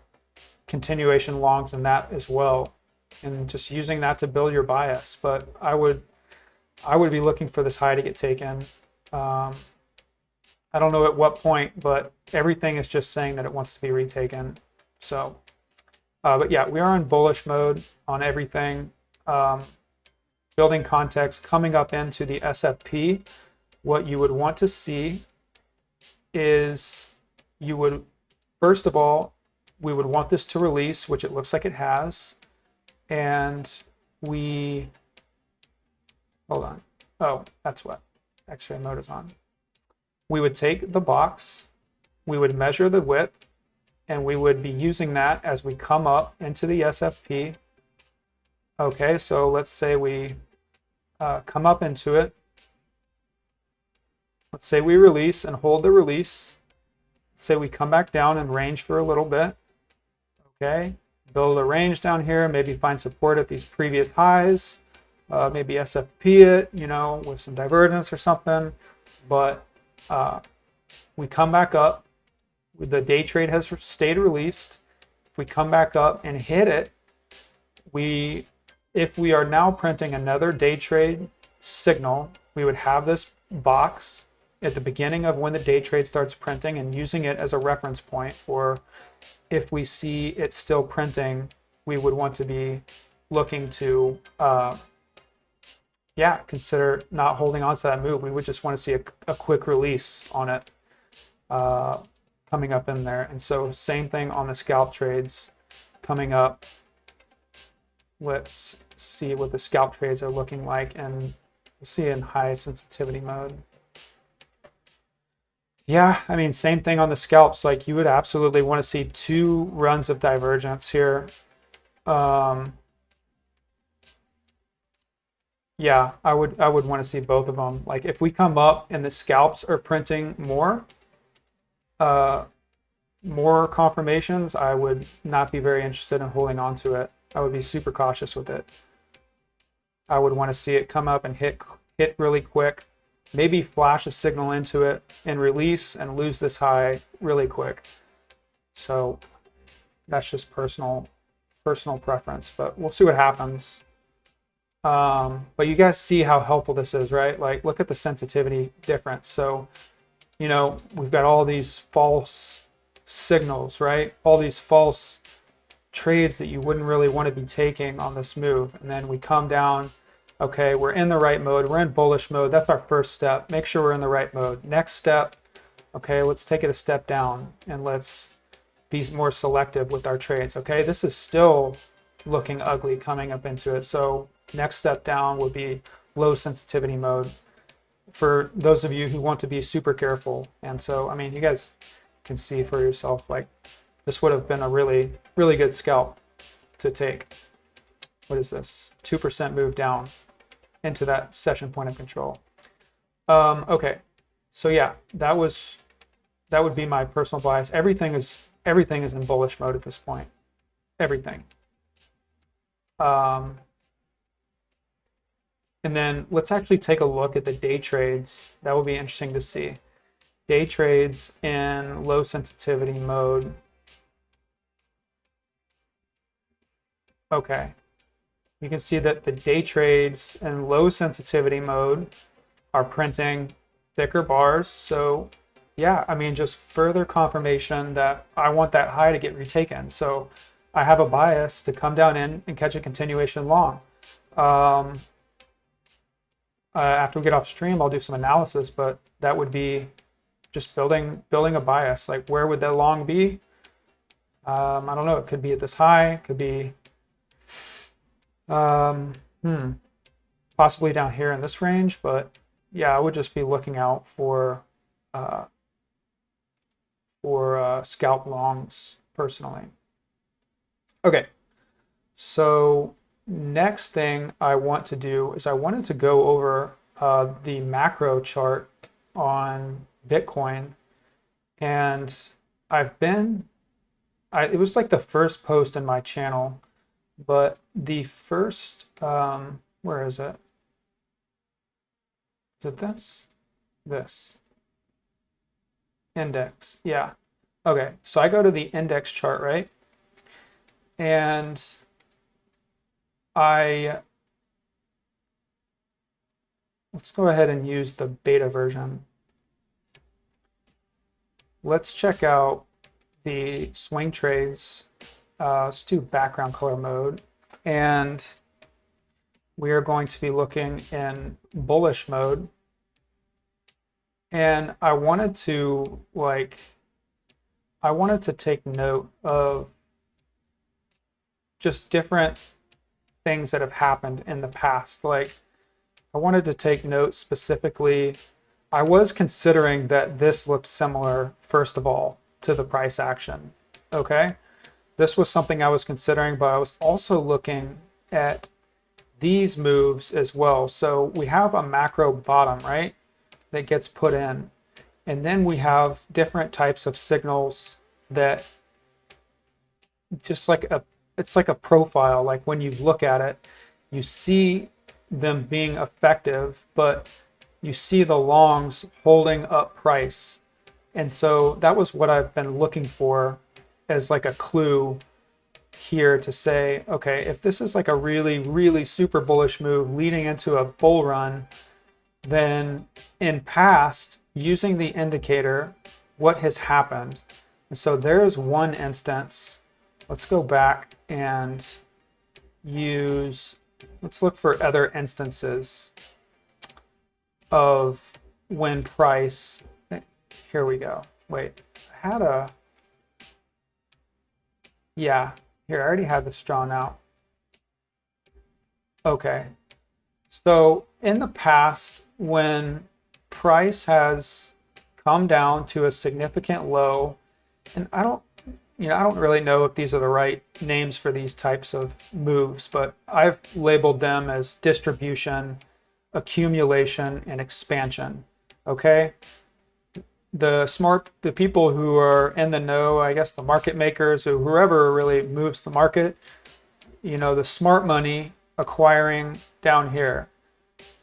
Speaker 1: continuation longs in that as well, and just using that to build your bias. But I would be looking for this high to get taken. I don't know at what point, but everything is just saying that it wants to be retaken. So, but yeah, we are in bullish mode on everything. Building context coming up into the SFP. What you would want to see is you would, first of all, we would want this to release, which it looks like it has. And we, hold on. Oh, that's what X-ray mode is on. We would take the box, we would measure the width, and we would be using that as we come up into the SFP. Okay, so let's say we come up into it. Let's say we release and hold the release. Let's say we come back down and range for a little bit. Okay, build a range down here, maybe find support at these previous highs, maybe SFP it, you know, with some divergence or something. But we come back up, the day trade has stayed released. If we come back up and hit it, if we are now printing another day trade signal, we would have this box at the beginning of when the day trade starts printing and using it as a reference point for if we see it still printing, we would want to be looking to consider not holding on to that move. We would just want to see a quick release on it coming up in there. And so same thing on the scalp trades coming up. Let's see what the scalp trades are looking like, and we'll see in high sensitivity mode. Yeah, I mean, same thing on the scalps. Like, you would absolutely want to see 2 runs of divergence here. Yeah, I would want to see both of them. Like, if we come up and the scalps are printing more confirmations, I would not be very interested in holding on to it. I would be super cautious with it. I would want to see it come up and hit really quick, maybe flash a signal into it and release and lose this high really quick. So that's just personal preference, but we'll see what happens. But you guys see how helpful this is, right? Like, look at the sensitivity difference. So, you know, we've got all these false signals, right? All these false trades that you wouldn't really want to be taking on this move. And then we come down, okay, we're in the right mode, we're in bullish mode. That's our first step. Make sure we're in the right mode. Next step, okay, let's take it a step down and let's be more selective with our trades. Okay, this is still looking ugly coming up into it. So next step down would be low sensitivity mode for those of you who want to be super careful. And so, I mean, you guys can see for yourself, like, this would have been a really, really good scalp to take. What is this? 2% move down into that session point of control. Okay, so yeah, that would be my personal bias. Everything is in bullish mode at this point. Everything. And then let's actually take a look at the day trades. That will be interesting to see. Day trades in low sensitivity mode. Okay, you can see that the day trades in low sensitivity mode are printing thicker bars. So yeah, I mean, just further confirmation that I want that high to get retaken. So I have a bias to come down in and catch a continuation long. After we get off stream, I'll do some analysis, but that would be just building a bias. Like, where would that long be? I don't know. It could be at this high. It could be possibly down here in this range. But yeah, I would just be looking out for scalp longs personally. Okay, so next thing I want to do is I wanted to go over the macro chart on Bitcoin. And it was like the first post in my channel, but the first, where is it? Is it this? This. Index, yeah. Okay, so I go to the index chart, right? And let's go ahead and use the beta version. Let's check out the swing trades. Let's do background color mode. And we are going to be looking in bullish mode. And I wanted to take note of just different things that have happened in the past. Like, I wanted to take note specifically. I was considering that this looked similar, first of all, to the price action. Okay, this was something I was considering, but I was also looking at these moves as well. So we have a macro bottom, right, that gets put in, and then we have different types of signals that just it's like a profile. Like when you look at it, you see them being effective, but you see the longs holding up price. And so that was what I've been looking for as like a clue here to say, okay, if this is like a really, really super bullish move leading into a bull run, then in past, using the indicator, what has happened. And so there's one instance. Let's go back and let's look for other instances of when price, here we go. Wait, yeah, here, I already had this drawn out. Okay, so in the past, when price has come down to a significant low, and I don't really know if these are the right names for these types of moves, but I've labeled them as distribution, accumulation, and expansion. Okay, the people who are in the know, I guess the market makers or whoever really moves the market, the smart money acquiring down here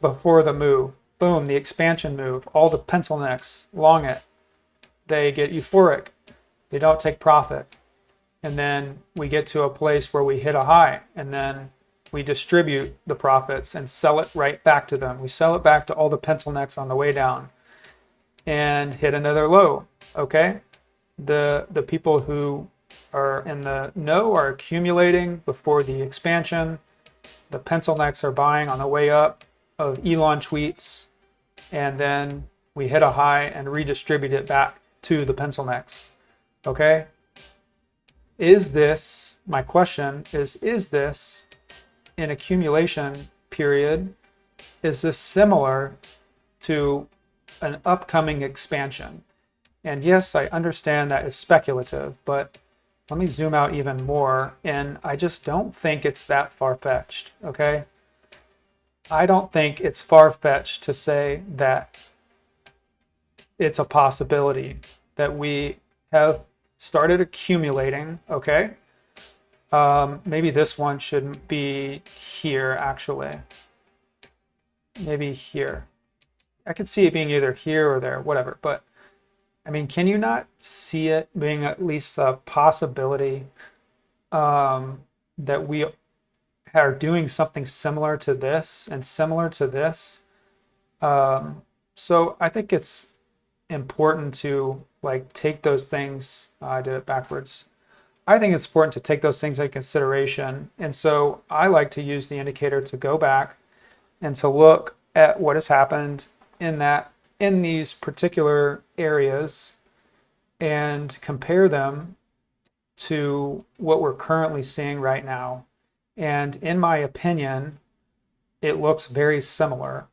Speaker 1: before the move, boom, the expansion move, all the pencil necks long it, they get euphoric, they don't take profit, and then we get to a place where we hit a high, and then we distribute the profits and sell it right back to them. We sell it back to all the pencil necks on the way down and hit another low. Okay, the people who are in the know are accumulating before the expansion. The pencil necks are buying on the way up of Elon tweets, and then we hit a high and redistribute it back to the pencil necks. Okay, my question is this an accumulation period? Is this similar to an upcoming expansion? And yes, I understand that is speculative, but let me zoom out even more, and I just don't think it's that far-fetched, okay? I don't think it's far-fetched to say that it's a possibility that we have started accumulating, okay? Maybe this one shouldn't be here, actually. Maybe here. I could see it being either here or there, whatever, but I mean, can you not see it being at least a possibility that we are doing something similar to this and similar to this? So I think it's important to take those things. I did it backwards. I think it's important to take those things into consideration. And so I like to use the indicator to go back and to look at what has happened in these particular areas and compare them to what we're currently seeing right now. And in my opinion, it looks very similar.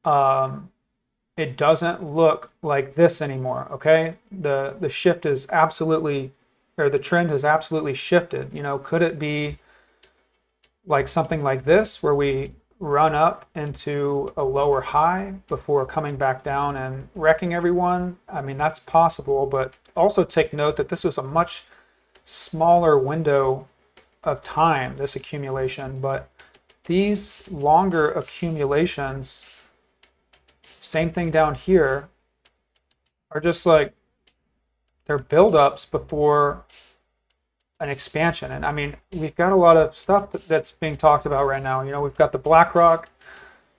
Speaker 1: It doesn't look like this anymore, okay? The shift is absolutely, or the trend has absolutely shifted. Could it be like something like this where we run up into a lower high before coming back down and wrecking everyone. I mean, that's possible, but also take note that this was a much smaller window of time, this accumulation, but these longer accumulations, same thing down here, are just like, they're buildups before an expansion. And I mean, we've got a lot of stuff that's being talked about right now. You know, we've got the BlackRock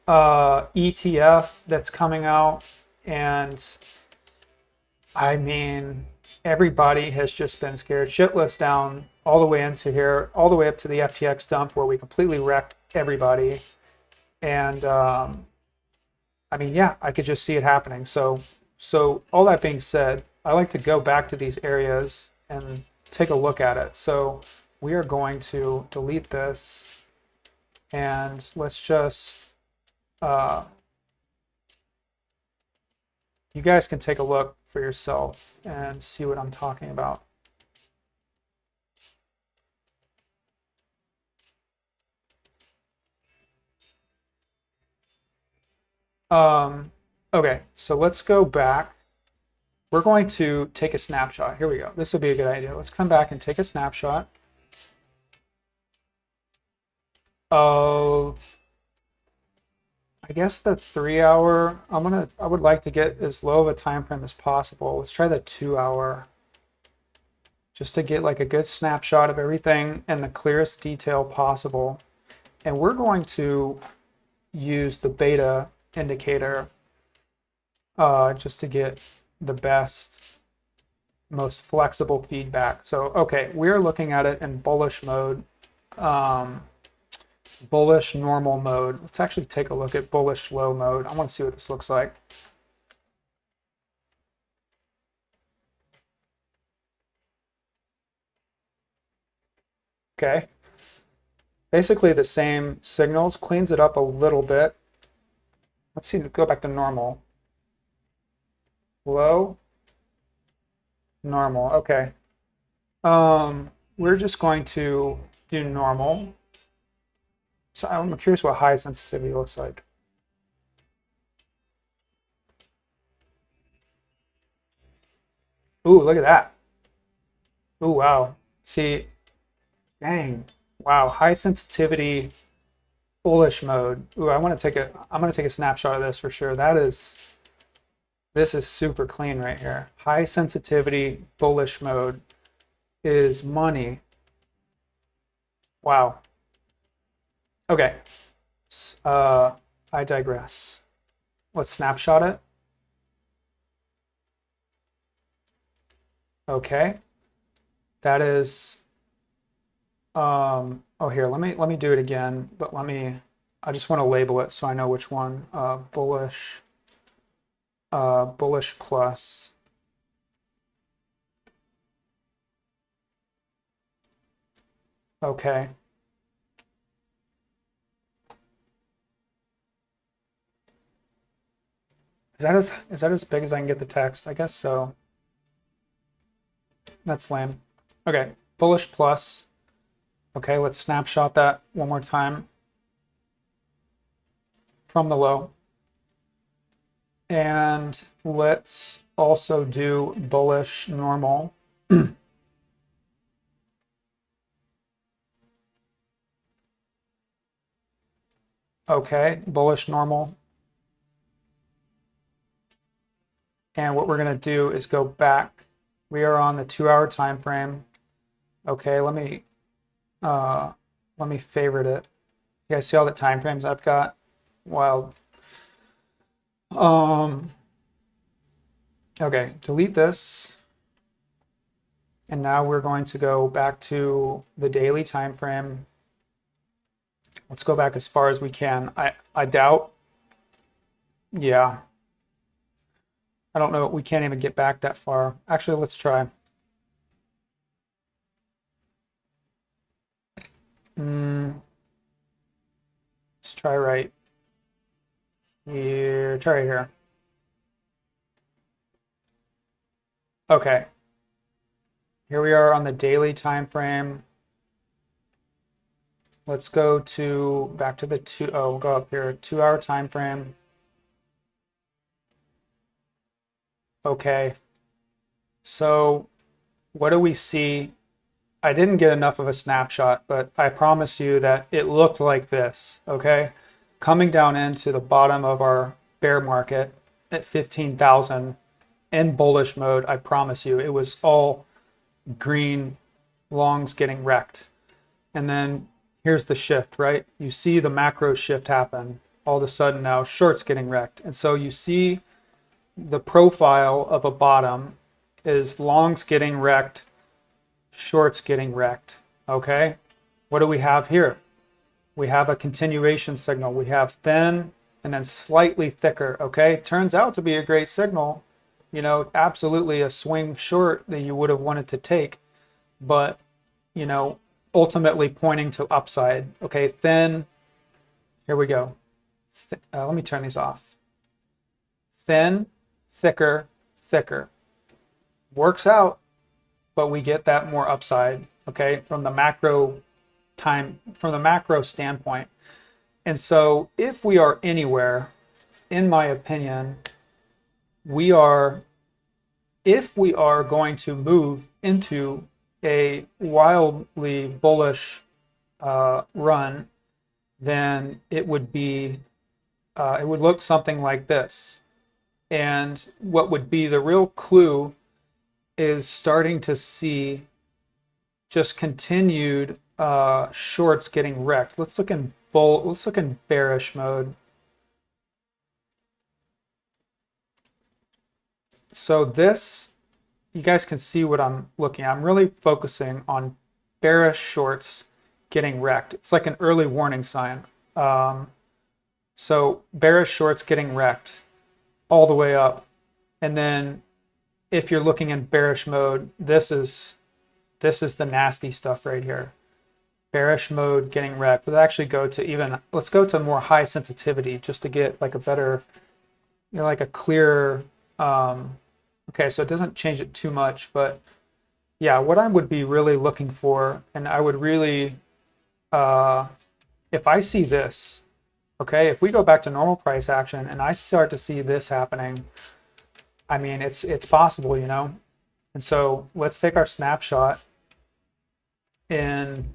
Speaker 1: ETF that's coming out, and I mean, everybody has just been scared shitless down all the way into here, all the way up to the FTX dump where we completely wrecked everybody. And I mean, yeah, I could just see it happening. So all that being said, I like to go back to these areas and take a look at it. So we are going to delete this, and let's just you guys can take a look for yourself and see what I'm talking about. Okay, so let's go back. We're going to take a snapshot. Here we go. This will be a good idea. Let's come back and take a snapshot of, I guess, the 3 hour. I would like to get as low of a time frame as possible. Let's try the 2 hour, just to get like a good snapshot of everything in the clearest detail possible. And we're going to use the beta indicator just to get the best, most flexible feedback. So, okay, we're looking at it in bullish mode, bullish normal mode. Let's actually take a look at bullish low mode. I want to see what this looks like. Okay. Basically the same signals, cleans it up a little bit. Let's see, go back to normal. Low, normal, okay. We're just going to do normal. So I'm curious what high sensitivity looks like. Ooh, look at that. Ooh, wow. See, dang. Wow, high sensitivity, bullish mode. Ooh, I'm gonna take a snapshot of this for sure. This is super clean right here. High sensitivity, bullish mode is money. Wow. Okay. I digress. Let's snapshot it. Okay. That is oh, here, let me do it again, but I just want to label it so I know which one. Bullish plus. Okay. Is that as big as I can get the text? I guess so. That's lame. Okay, bullish plus. Okay, let's snapshot that one more time from the low. And let's also do bullish normal. Okay, bullish normal. And what we're going to do is go back. We are on the 2 hour time frame. Okay, let me favorite it. You guys see all the time frames I've got? Wild. Okay, delete this. And now we're going to go back to the daily time frame. Let's go back as far as we can. I doubt. Yeah. I don't know. We can't even get back that far. Actually, let's try. Let's try right here. Try right here. Okay. Here we are on the daily time frame. Let's go to back to the we'll go up here, 2 hour time frame. Okay. So what do we see? I didn't get enough of a snapshot, but I promise you that it looked like this, okay? Coming down into the bottom of our bear market at 15,000 in bullish mode, I promise you, it was all green, longs getting wrecked. And then here's the shift, right? You see the macro shift happen. All of a sudden now shorts getting wrecked. And so you see the profile of a bottom is longs getting wrecked, shorts getting wrecked. Okay, what do we have here? We have a continuation signal. We have thin and then slightly thicker. Okay, turns out to be a great signal. You know, absolutely a swing short that you would have wanted to take, but you know, ultimately pointing to upside. Okay, thin. Here we go. Let me turn these off. Thin, thicker, thicker. Works out, but we get that more upside, okay, from the macro standpoint. And so if we are anywhere, in my opinion, if we are going to move into a wildly bullish run, then it would look something like this. And what would be the real clue is starting to see just continued shorts getting wrecked. Let's look in bearish mode. So this, you guys can see what I'm looking at. I'm really focusing on bearish shorts getting wrecked. It's like an early warning sign. So bearish shorts getting wrecked all the way up. And then if you're looking in bearish mode, this is the nasty stuff right here. Bearish mode getting wrecked. Let's go to more high sensitivity just to get like a better, you know, like a clearer, okay, so it doesn't change it too much, but yeah, what I would be really looking for, and I would really, if I see this, okay, if we go back to normal price action and I start to see this happening, I mean, it's possible, you know? And so let's take our snapshot in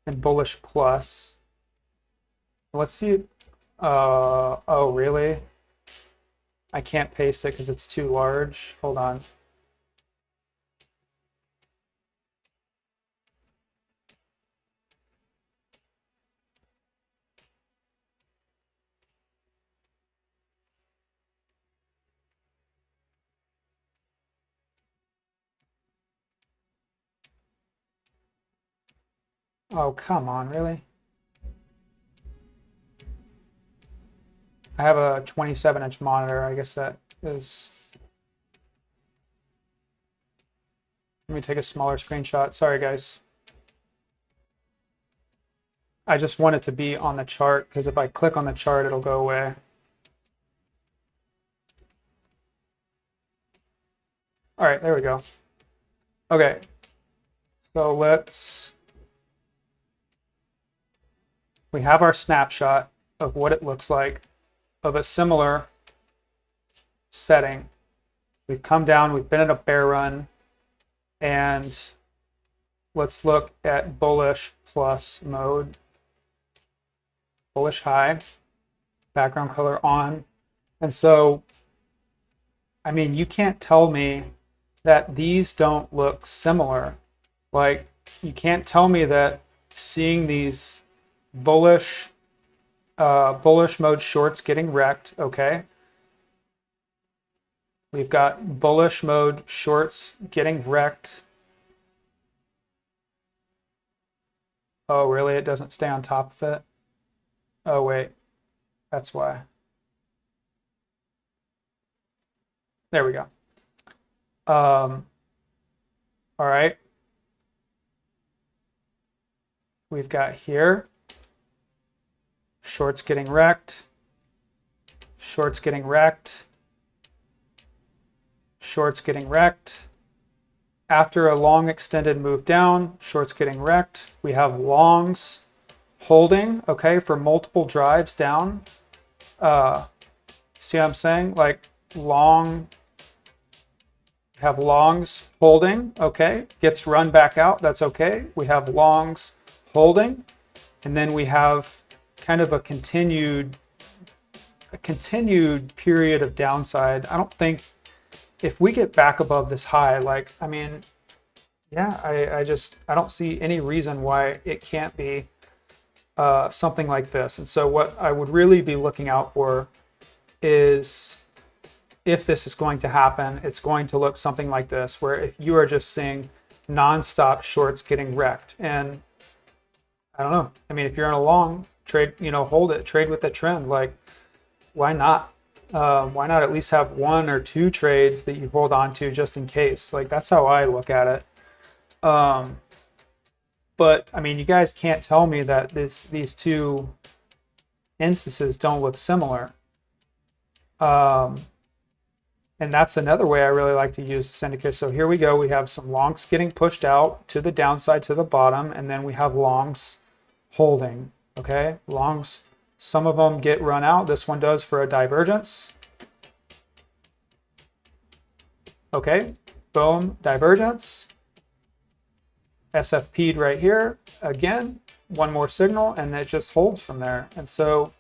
Speaker 1: bullish plus. Let's see. Oh, really? I can't paste it because it's too large. Hold on. Oh, come on, really? I have a 27-inch monitor. I guess that is... Let me take a smaller screenshot. Sorry, guys. I just want it to be on the chart because if I click on the chart, it'll go away. All right, there we go. Okay, so we have our snapshot of what it looks like of a similar setting. We've come down, we've been in a bear run, and let's look at bullish plus mode. Bullish high, background color on. And so, I mean, you can't tell me that these don't look similar. Like, you can't tell me that seeing these bullish mode shorts getting wrecked, okay? We've got bullish mode shorts getting wrecked. Oh, really? It doesn't stay on top of it? Oh, wait. That's why. There we go. All right. We've got here shorts getting wrecked, shorts getting wrecked, shorts getting wrecked, after a long extended move down, shorts getting wrecked. We have longs holding, okay, for multiple drives down. See what I'm saying? Like have longs holding, okay, gets run back out, that's okay. We have longs holding, and then we have kind of a continued period of downside. I don't think, if we get back above this high, like, I mean, yeah, I don't see any reason why it can't be something like this. And so what I would really be looking out for is, if this is going to happen, it's going to look something like this, where if you are just seeing nonstop shorts getting wrecked. And I don't know, I mean, if you're in a long trade, hold it, trade with the trend. Like, why not? Why not at least have 1 or 2 trades that you hold on to just in case? Like, that's how I look at it. But I mean, you guys can't tell me that these two instances don't look similar. And that's another way I really like to use the syndicate. So here we go. We have some longs getting pushed out to the downside, to the bottom, and then we have longs holding. Okay, longs, some of them get run out. This one does for a divergence. Okay, boom, divergence. SFP'd right here. Again, one more signal, and it just holds from there. And so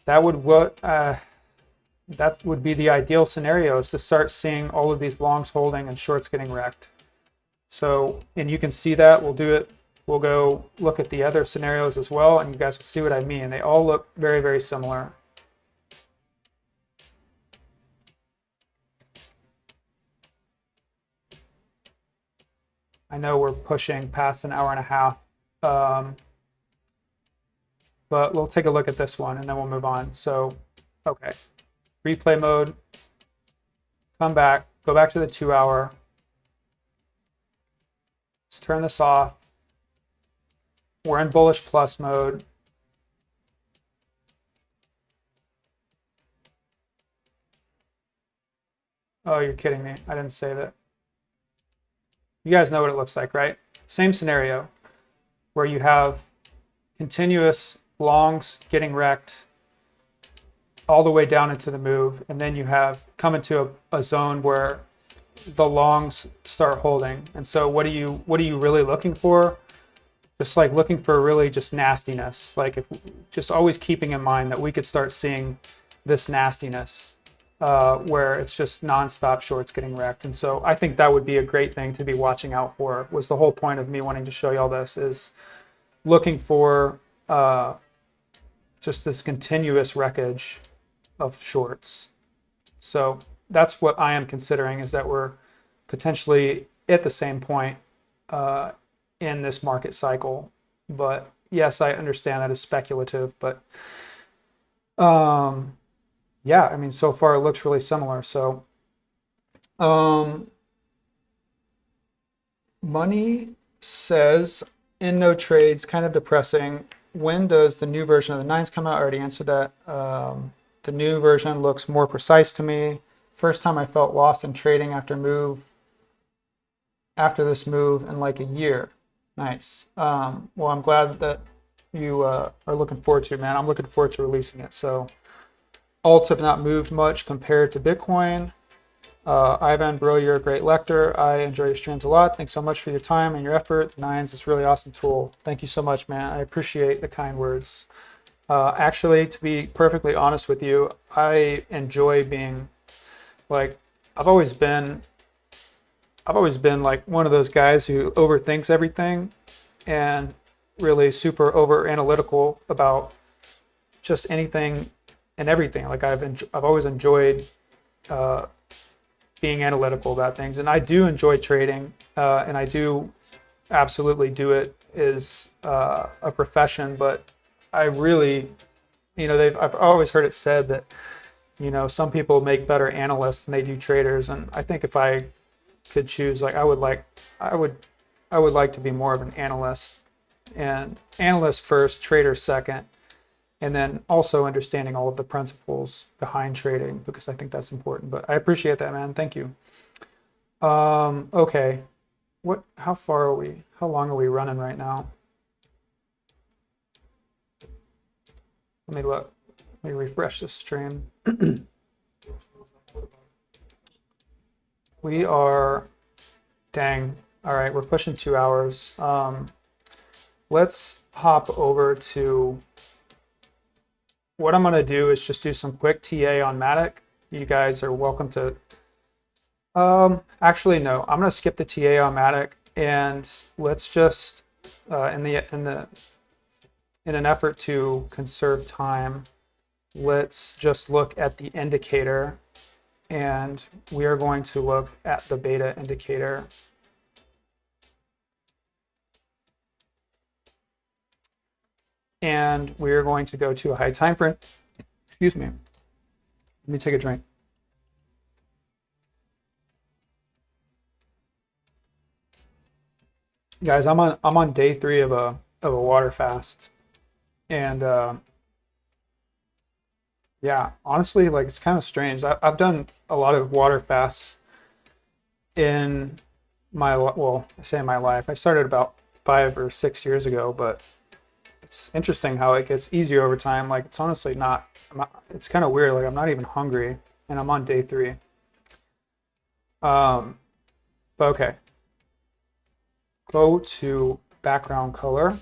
Speaker 1: that would be the ideal scenario, is to start seeing all of these longs holding and shorts getting wrecked. So, and you can see that. We'll do it. We'll go look at the other scenarios as well, and you guys will see what I mean. They all look very, very similar. I know we're pushing past an hour and a half, but we'll take a look at this one and then we'll move on. So, okay. Replay mode, come back, go back to the 2 hour. Let's turn this off. We're in bullish plus mode. Oh, you're kidding me. I didn't save it. You guys know what it looks like, right? Same scenario where you have continuous longs getting wrecked all the way down into the move, and then you have come into a zone where the longs start holding. And so what are you really looking for? Just like looking for really just nastiness. Like, if just always keeping in mind that we could start seeing this nastiness where it's just nonstop shorts getting wrecked. And so I think that would be a great thing to be watching out for. Was the whole point of me wanting to show you all this, is looking for just this continuous wreckage of shorts. So that's what I am considering, is that we're potentially at the same point in this market cycle. But yes, I understand that is speculative, but yeah, I mean, so far it looks really similar. So Money says, in no trades, kind of depressing. When does the new version of the nines come out? I already answered that. The new version looks more precise to me. First time I felt lost in trading after this move in like a year. Nice. Well, I'm glad that you are looking forward to it, man. I'm looking forward to releasing it. So alts have not moved much compared to Bitcoin. Ivan, bro, you're a great lecturer. I enjoy your streams a lot. Thanks so much for your time and your effort. The nines is a really awesome tool. Thank you so much, man. I appreciate the kind words. Actually, to be perfectly honest with you, I enjoy being like, I've always been like one of those guys who overthinks everything and really super over analytical about just anything and everything. Like I've always enjoyed being analytical about things, and I do enjoy trading, and I do absolutely do it as a profession. But I really, I've always heard it said that, some people make better analysts than they do traders, and I think if I could choose, like I would like to be more of an analyst, and analyst first, trader second, and then also understanding all of the principles behind trading, because I think that's important. But I appreciate that, man. Thank you. Okay. How far are we? How long are we running right now? Let me look. Let me refresh this stream. We are, dang. All right, we're pushing 2 hours. Let's hop over to, what I'm going to do is just do some quick TA on MATIC. You guys are welcome to, actually no, I'm going to skip the TA on MATIC, and let's just, in an effort to conserve time, let's just look at the indicator, and we are going to look at the beta indicator. And we are going to go to a high time frame. Excuse me. Let me take a drink. Guys, I'm on day 3 of a water fast, and yeah, honestly, like, it's kind of strange. I've done a lot of water fasts in my, well, I say my life. I started about 5 or 6 years ago, but it's interesting how it gets easier over time. Like, it's honestly not, it's kind of weird. Like, I'm not even hungry, and I'm on day 3. But okay. Go to background color,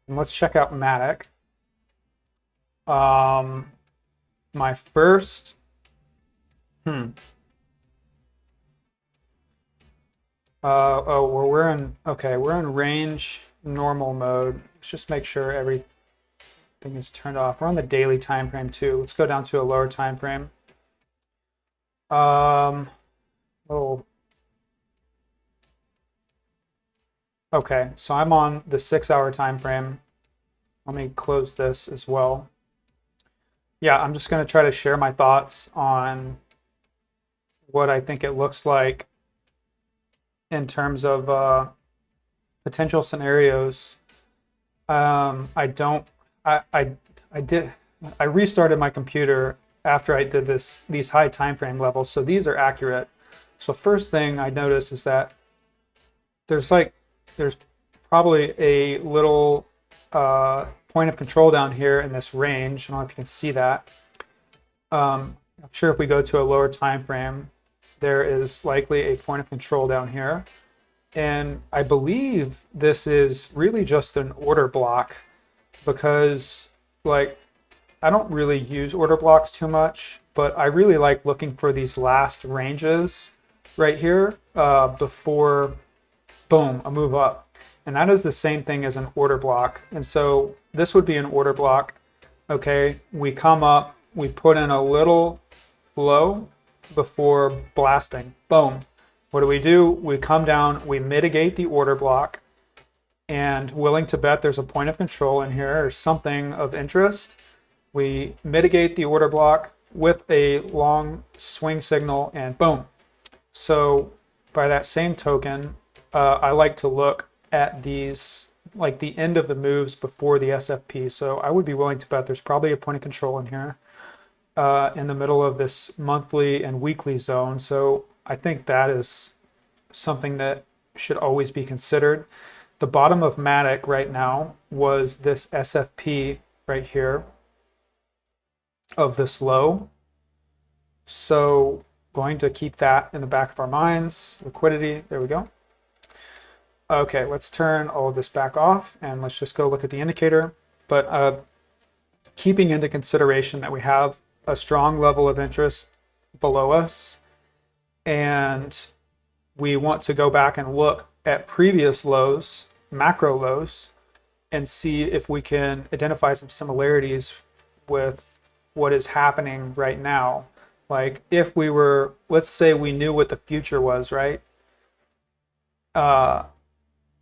Speaker 1: and let's check out MATIC. My first, we're in, okay, we're in range normal mode. Let's just make sure everything is turned off. We're on the daily time frame too. Let's go down to a lower time frame. Oh, okay, so I'm on the 6-hour time frame. Let me close this as well. Yeah, I'm just going to try to share my thoughts on what I think it looks like in terms of potential scenarios. I restarted my computer after I did these high time frame levels, so these are accurate. So first thing I noticed is that there's probably a little point of control down here in this range. I don't know if you can see that. I'm sure if we go to a lower time frame, there is likely a point of control down here. And I believe this is really just an order block, because, like, I don't really use order blocks too much, but I really like looking for these last ranges right here before, boom, a move up. And that is the same thing as an order block. And so this would be an order block. Okay, we come up, we put in a little low before blasting. Boom. What do? We come down, we mitigate the order block, and willing to bet there's a point of control in here or something of interest. We mitigate the order block with a long swing signal, and boom. So by that same token, I like to look at these, like the end of the moves before the SFP. So I would be willing to bet there's probably a point of control in here in the middle of this monthly and weekly zone. So I think that is something that should always be considered. The bottom of MATIC right now was this SFP right here of this low. So going to keep that in the back of our minds. Liquidity, there we go. Okay, let's turn all of this back off and let's just go look at the indicator. But keeping into consideration that we have a strong level of interest below us, and we want to go back and look at previous lows, macro lows, and see if we can identify some similarities with what is happening right now. Like, if we were, let's say we knew what the future was, right?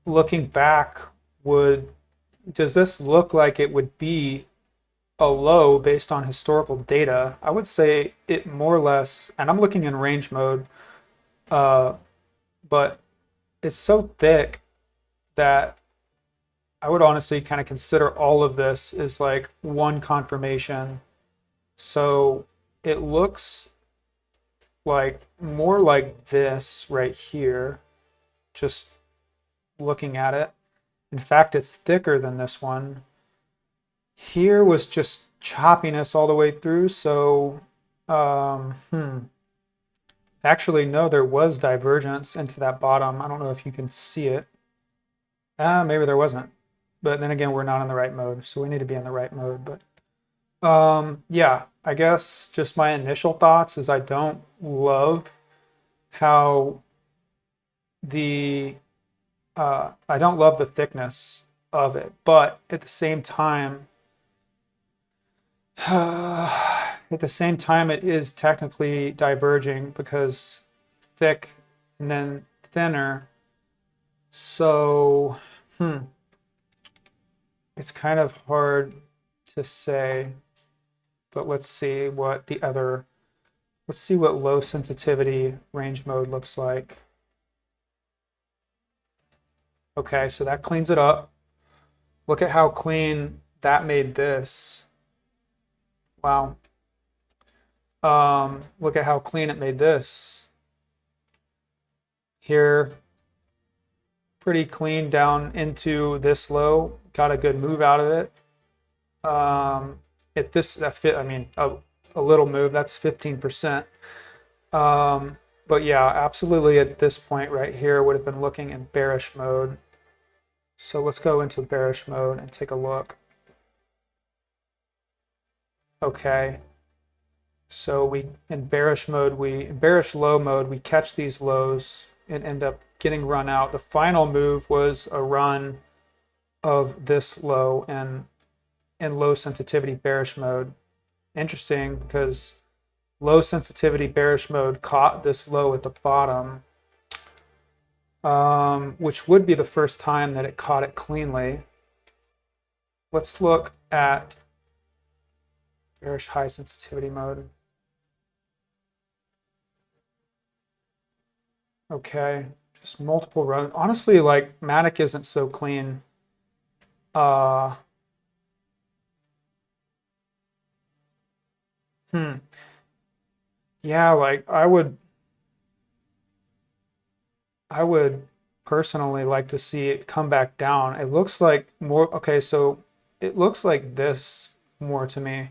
Speaker 1: Looking back, does this look like it would be a low based on historical data? I would say it more or less, and I'm looking in range mode, but it's so thick that I would honestly kind of consider all of this as like one confirmation. So it looks like more like this right here, just looking at it. In fact, it's thicker than this one. Here was just choppiness all the way through, so actually, no, there was divergence into that bottom. I don't know if you can see it. Maybe there wasn't. But then again, we're not in the right mode, so we need to be in the right mode. But yeah, I guess just my initial thoughts is I don't love how the I don't love the thickness of it, but at the same time, it is technically diverging because thick and then thinner. So, it's kind of hard to say, but let's see what low sensitivity range mode looks like. Okay, so that cleans it up. Look at how clean that made this. Wow. Look at how clean it made this. Here, pretty clean down into this low. Got a good move out of it. I mean, a little move. That's 15%. But yeah, absolutely at this point right here would have been looking in bearish mode. So let's go into bearish mode and take a look. Okay. So in bearish low mode, we catch these lows and end up getting run out. The final move was a run of this low and in low sensitivity bearish mode. Interesting, because low sensitivity bearish mode caught this low at the bottom, which would be the first time that it caught it cleanly. Let's look at bearish high sensitivity mode. Okay, just multiple runs. Honestly, like MATIC isn't so clean. Yeah, like I would personally like to see it come back down. It looks like more, okay, so it looks like this more to me,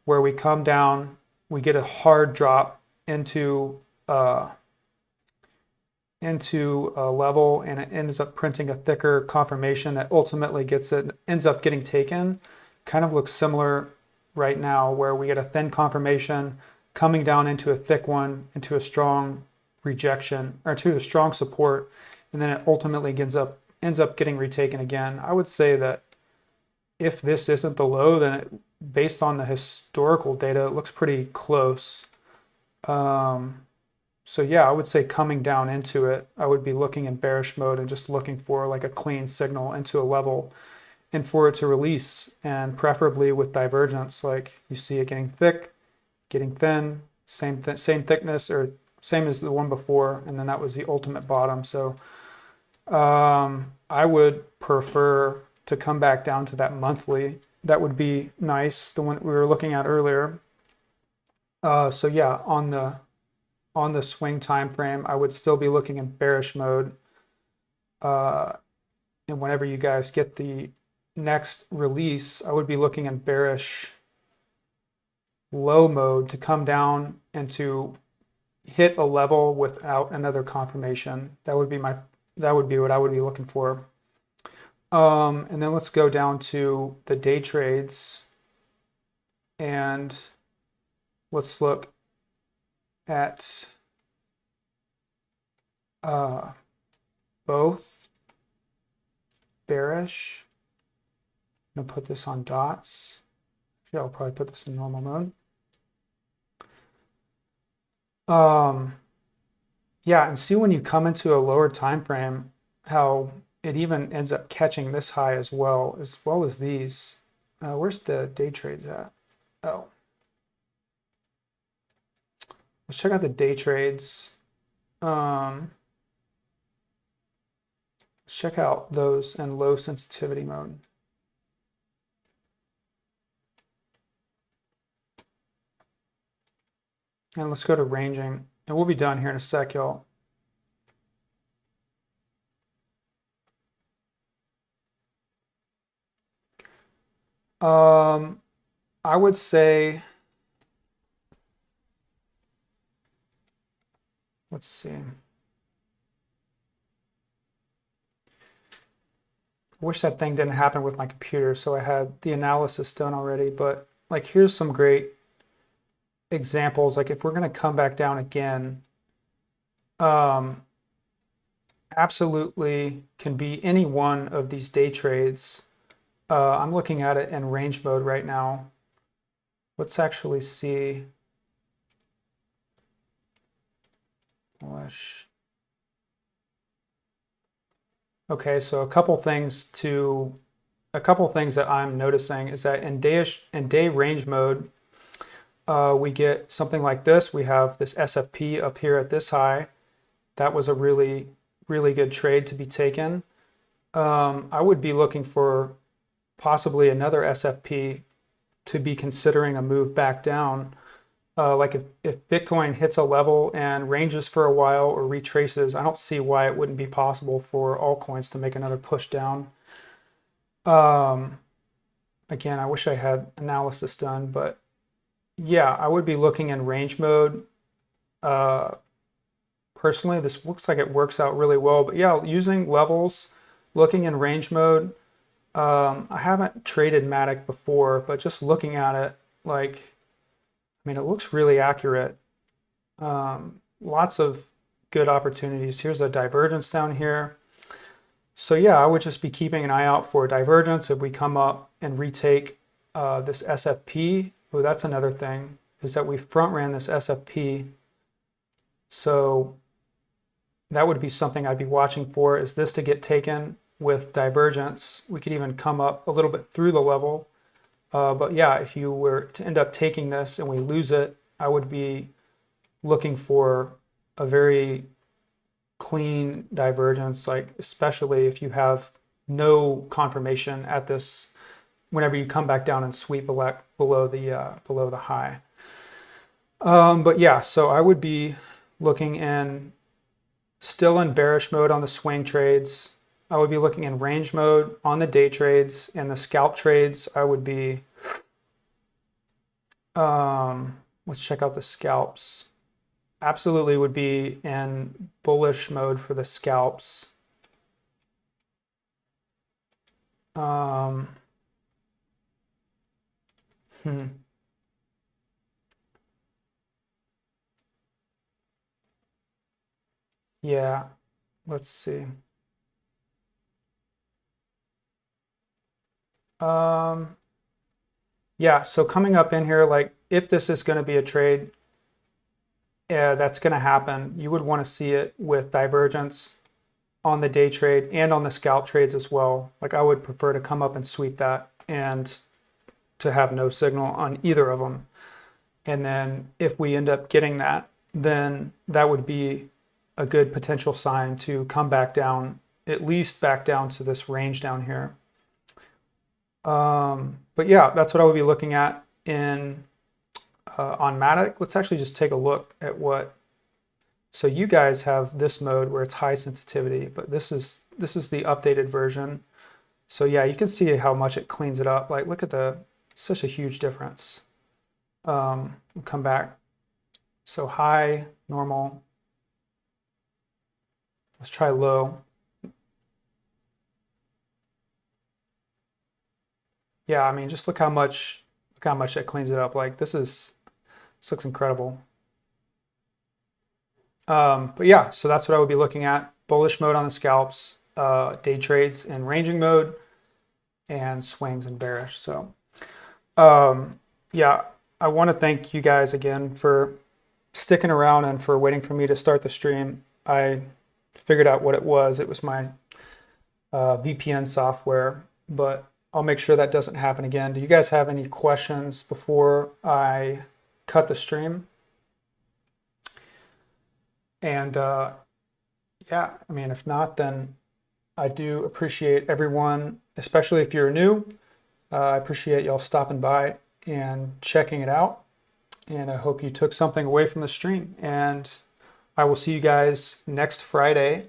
Speaker 1: where we come down, we get a hard drop into a level, and it ends up printing a thicker confirmation that ultimately ends up getting taken. Kind of looks similar right now, where we get a thin confirmation coming down into a thick one, into a strong rejection, or to a strong support, and then it ultimately ends up getting retaken again. I would say that if this isn't the low, then based on the historical data, it looks pretty close. So yeah, I would say coming down into it, I would be looking in bearish mode and just looking for like a clean signal into a level and for it to release, and preferably with divergence, like you see it getting thick, getting thin, same thickness or same as the one before, and then that was the ultimate bottom. So I would prefer to come back down to that monthly. That would be nice, the one that we were looking at earlier. So yeah, on the swing time frame, I would still be looking in bearish mode. And whenever you guys get the next release, I would be looking in bearish low mode to come down and to hit a level without another confirmation. That would be what I would be looking for. And then let's go down to the day trades, and let's look at both bearish. I'm gonna put this on dots. Actually, I'll probably put this in normal mode. Yeah, and see when you come into a lower time frame, how it even ends up catching this high as well as these. Where's the day trades at? Oh. Let's check out the day trades. Let's check out those in low sensitivity mode. And let's go to ranging. And we'll be done here in a sec, y'all. I would say, let's see. I wish that thing didn't happen with my computer, so I had the analysis done already, but like here's some great examples. Like if we're going to come back down again, absolutely can be any one of these day trades. I'm looking at it in range mode right now. Let's actually see. Okay, so a couple things that I'm noticing is that in day range mode, we get something like this. We have this SFP up here at this high. That was a really, really good trade to be taken. I would be looking for possibly another SFP to be considering a move back down. Like if Bitcoin hits a level and ranges for a while or retraces, I don't see why it wouldn't be possible for altcoins to make another push down. Again, I wish I had analysis done, but yeah, I would be looking in range mode. Personally, this looks like it works out really well, but yeah, using levels, looking in range mode. I haven't traded MATIC before, but just looking at it, like, I mean, it looks really accurate. Lots of good opportunities. Here's a divergence down here. So yeah, I would just be keeping an eye out for a divergence. If we come up and retake this SFP, oh, that's another thing, is that we front ran this SFP. So that would be something I'd be watching for, is this to get taken with divergence. We could even come up a little bit through the level. But yeah, if you were to end up taking this and we lose it, I would be looking for a very clean divergence, like especially if you have no confirmation at this, whenever you come back down and sweep below the high. But yeah, so I would be looking still in bearish mode on the swing trades. I would be looking in range mode on the day trades, and the scalp trades I would be, let's check out the scalps. Absolutely would be in bullish mode for the scalps. Yeah, let's see. Yeah, so coming up in here, like if this is going to be a trade that's going to happen, you would want to see it with divergence on the day trade and on the scalp trades as well. Like I would prefer to come up and sweep that and to have no signal on either of them. And then if we end up getting that, then that would be a good potential sign to come back down, at least back down to this range down here. But yeah, that's what I would be looking at on MATIC. Let's actually just take a look at what. So you guys have this mode where it's high sensitivity, but this is the updated version. So yeah, you can see how much it cleans it up. Like look at such a huge difference. We'll come back. So high, normal. Let's try low. Yeah, I mean, just look how much that cleans it up. Like this looks incredible. But yeah, so that's what I would be looking at. Bullish mode on the scalps, day trades in ranging mode, and swings in bearish. So yeah, I want to thank you guys again for sticking around and for waiting for me to start the stream. I figured out what it was. It was my VPN software, but I'll make sure that doesn't happen again. Do you guys have any questions before I cut the stream? And yeah, I mean, if not, then I do appreciate everyone, especially if you're new. I appreciate y'all stopping by and checking it out. And I hope you took something away from the stream. And I will see you guys next Friday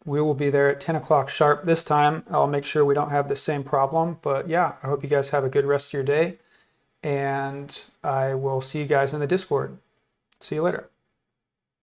Speaker 1: we will be there at 10 o'clock sharp this time. I'll make sure we don't have the same problem. But yeah, I hope you guys have a good rest of your day. And I will see you guys in the Discord. See you later.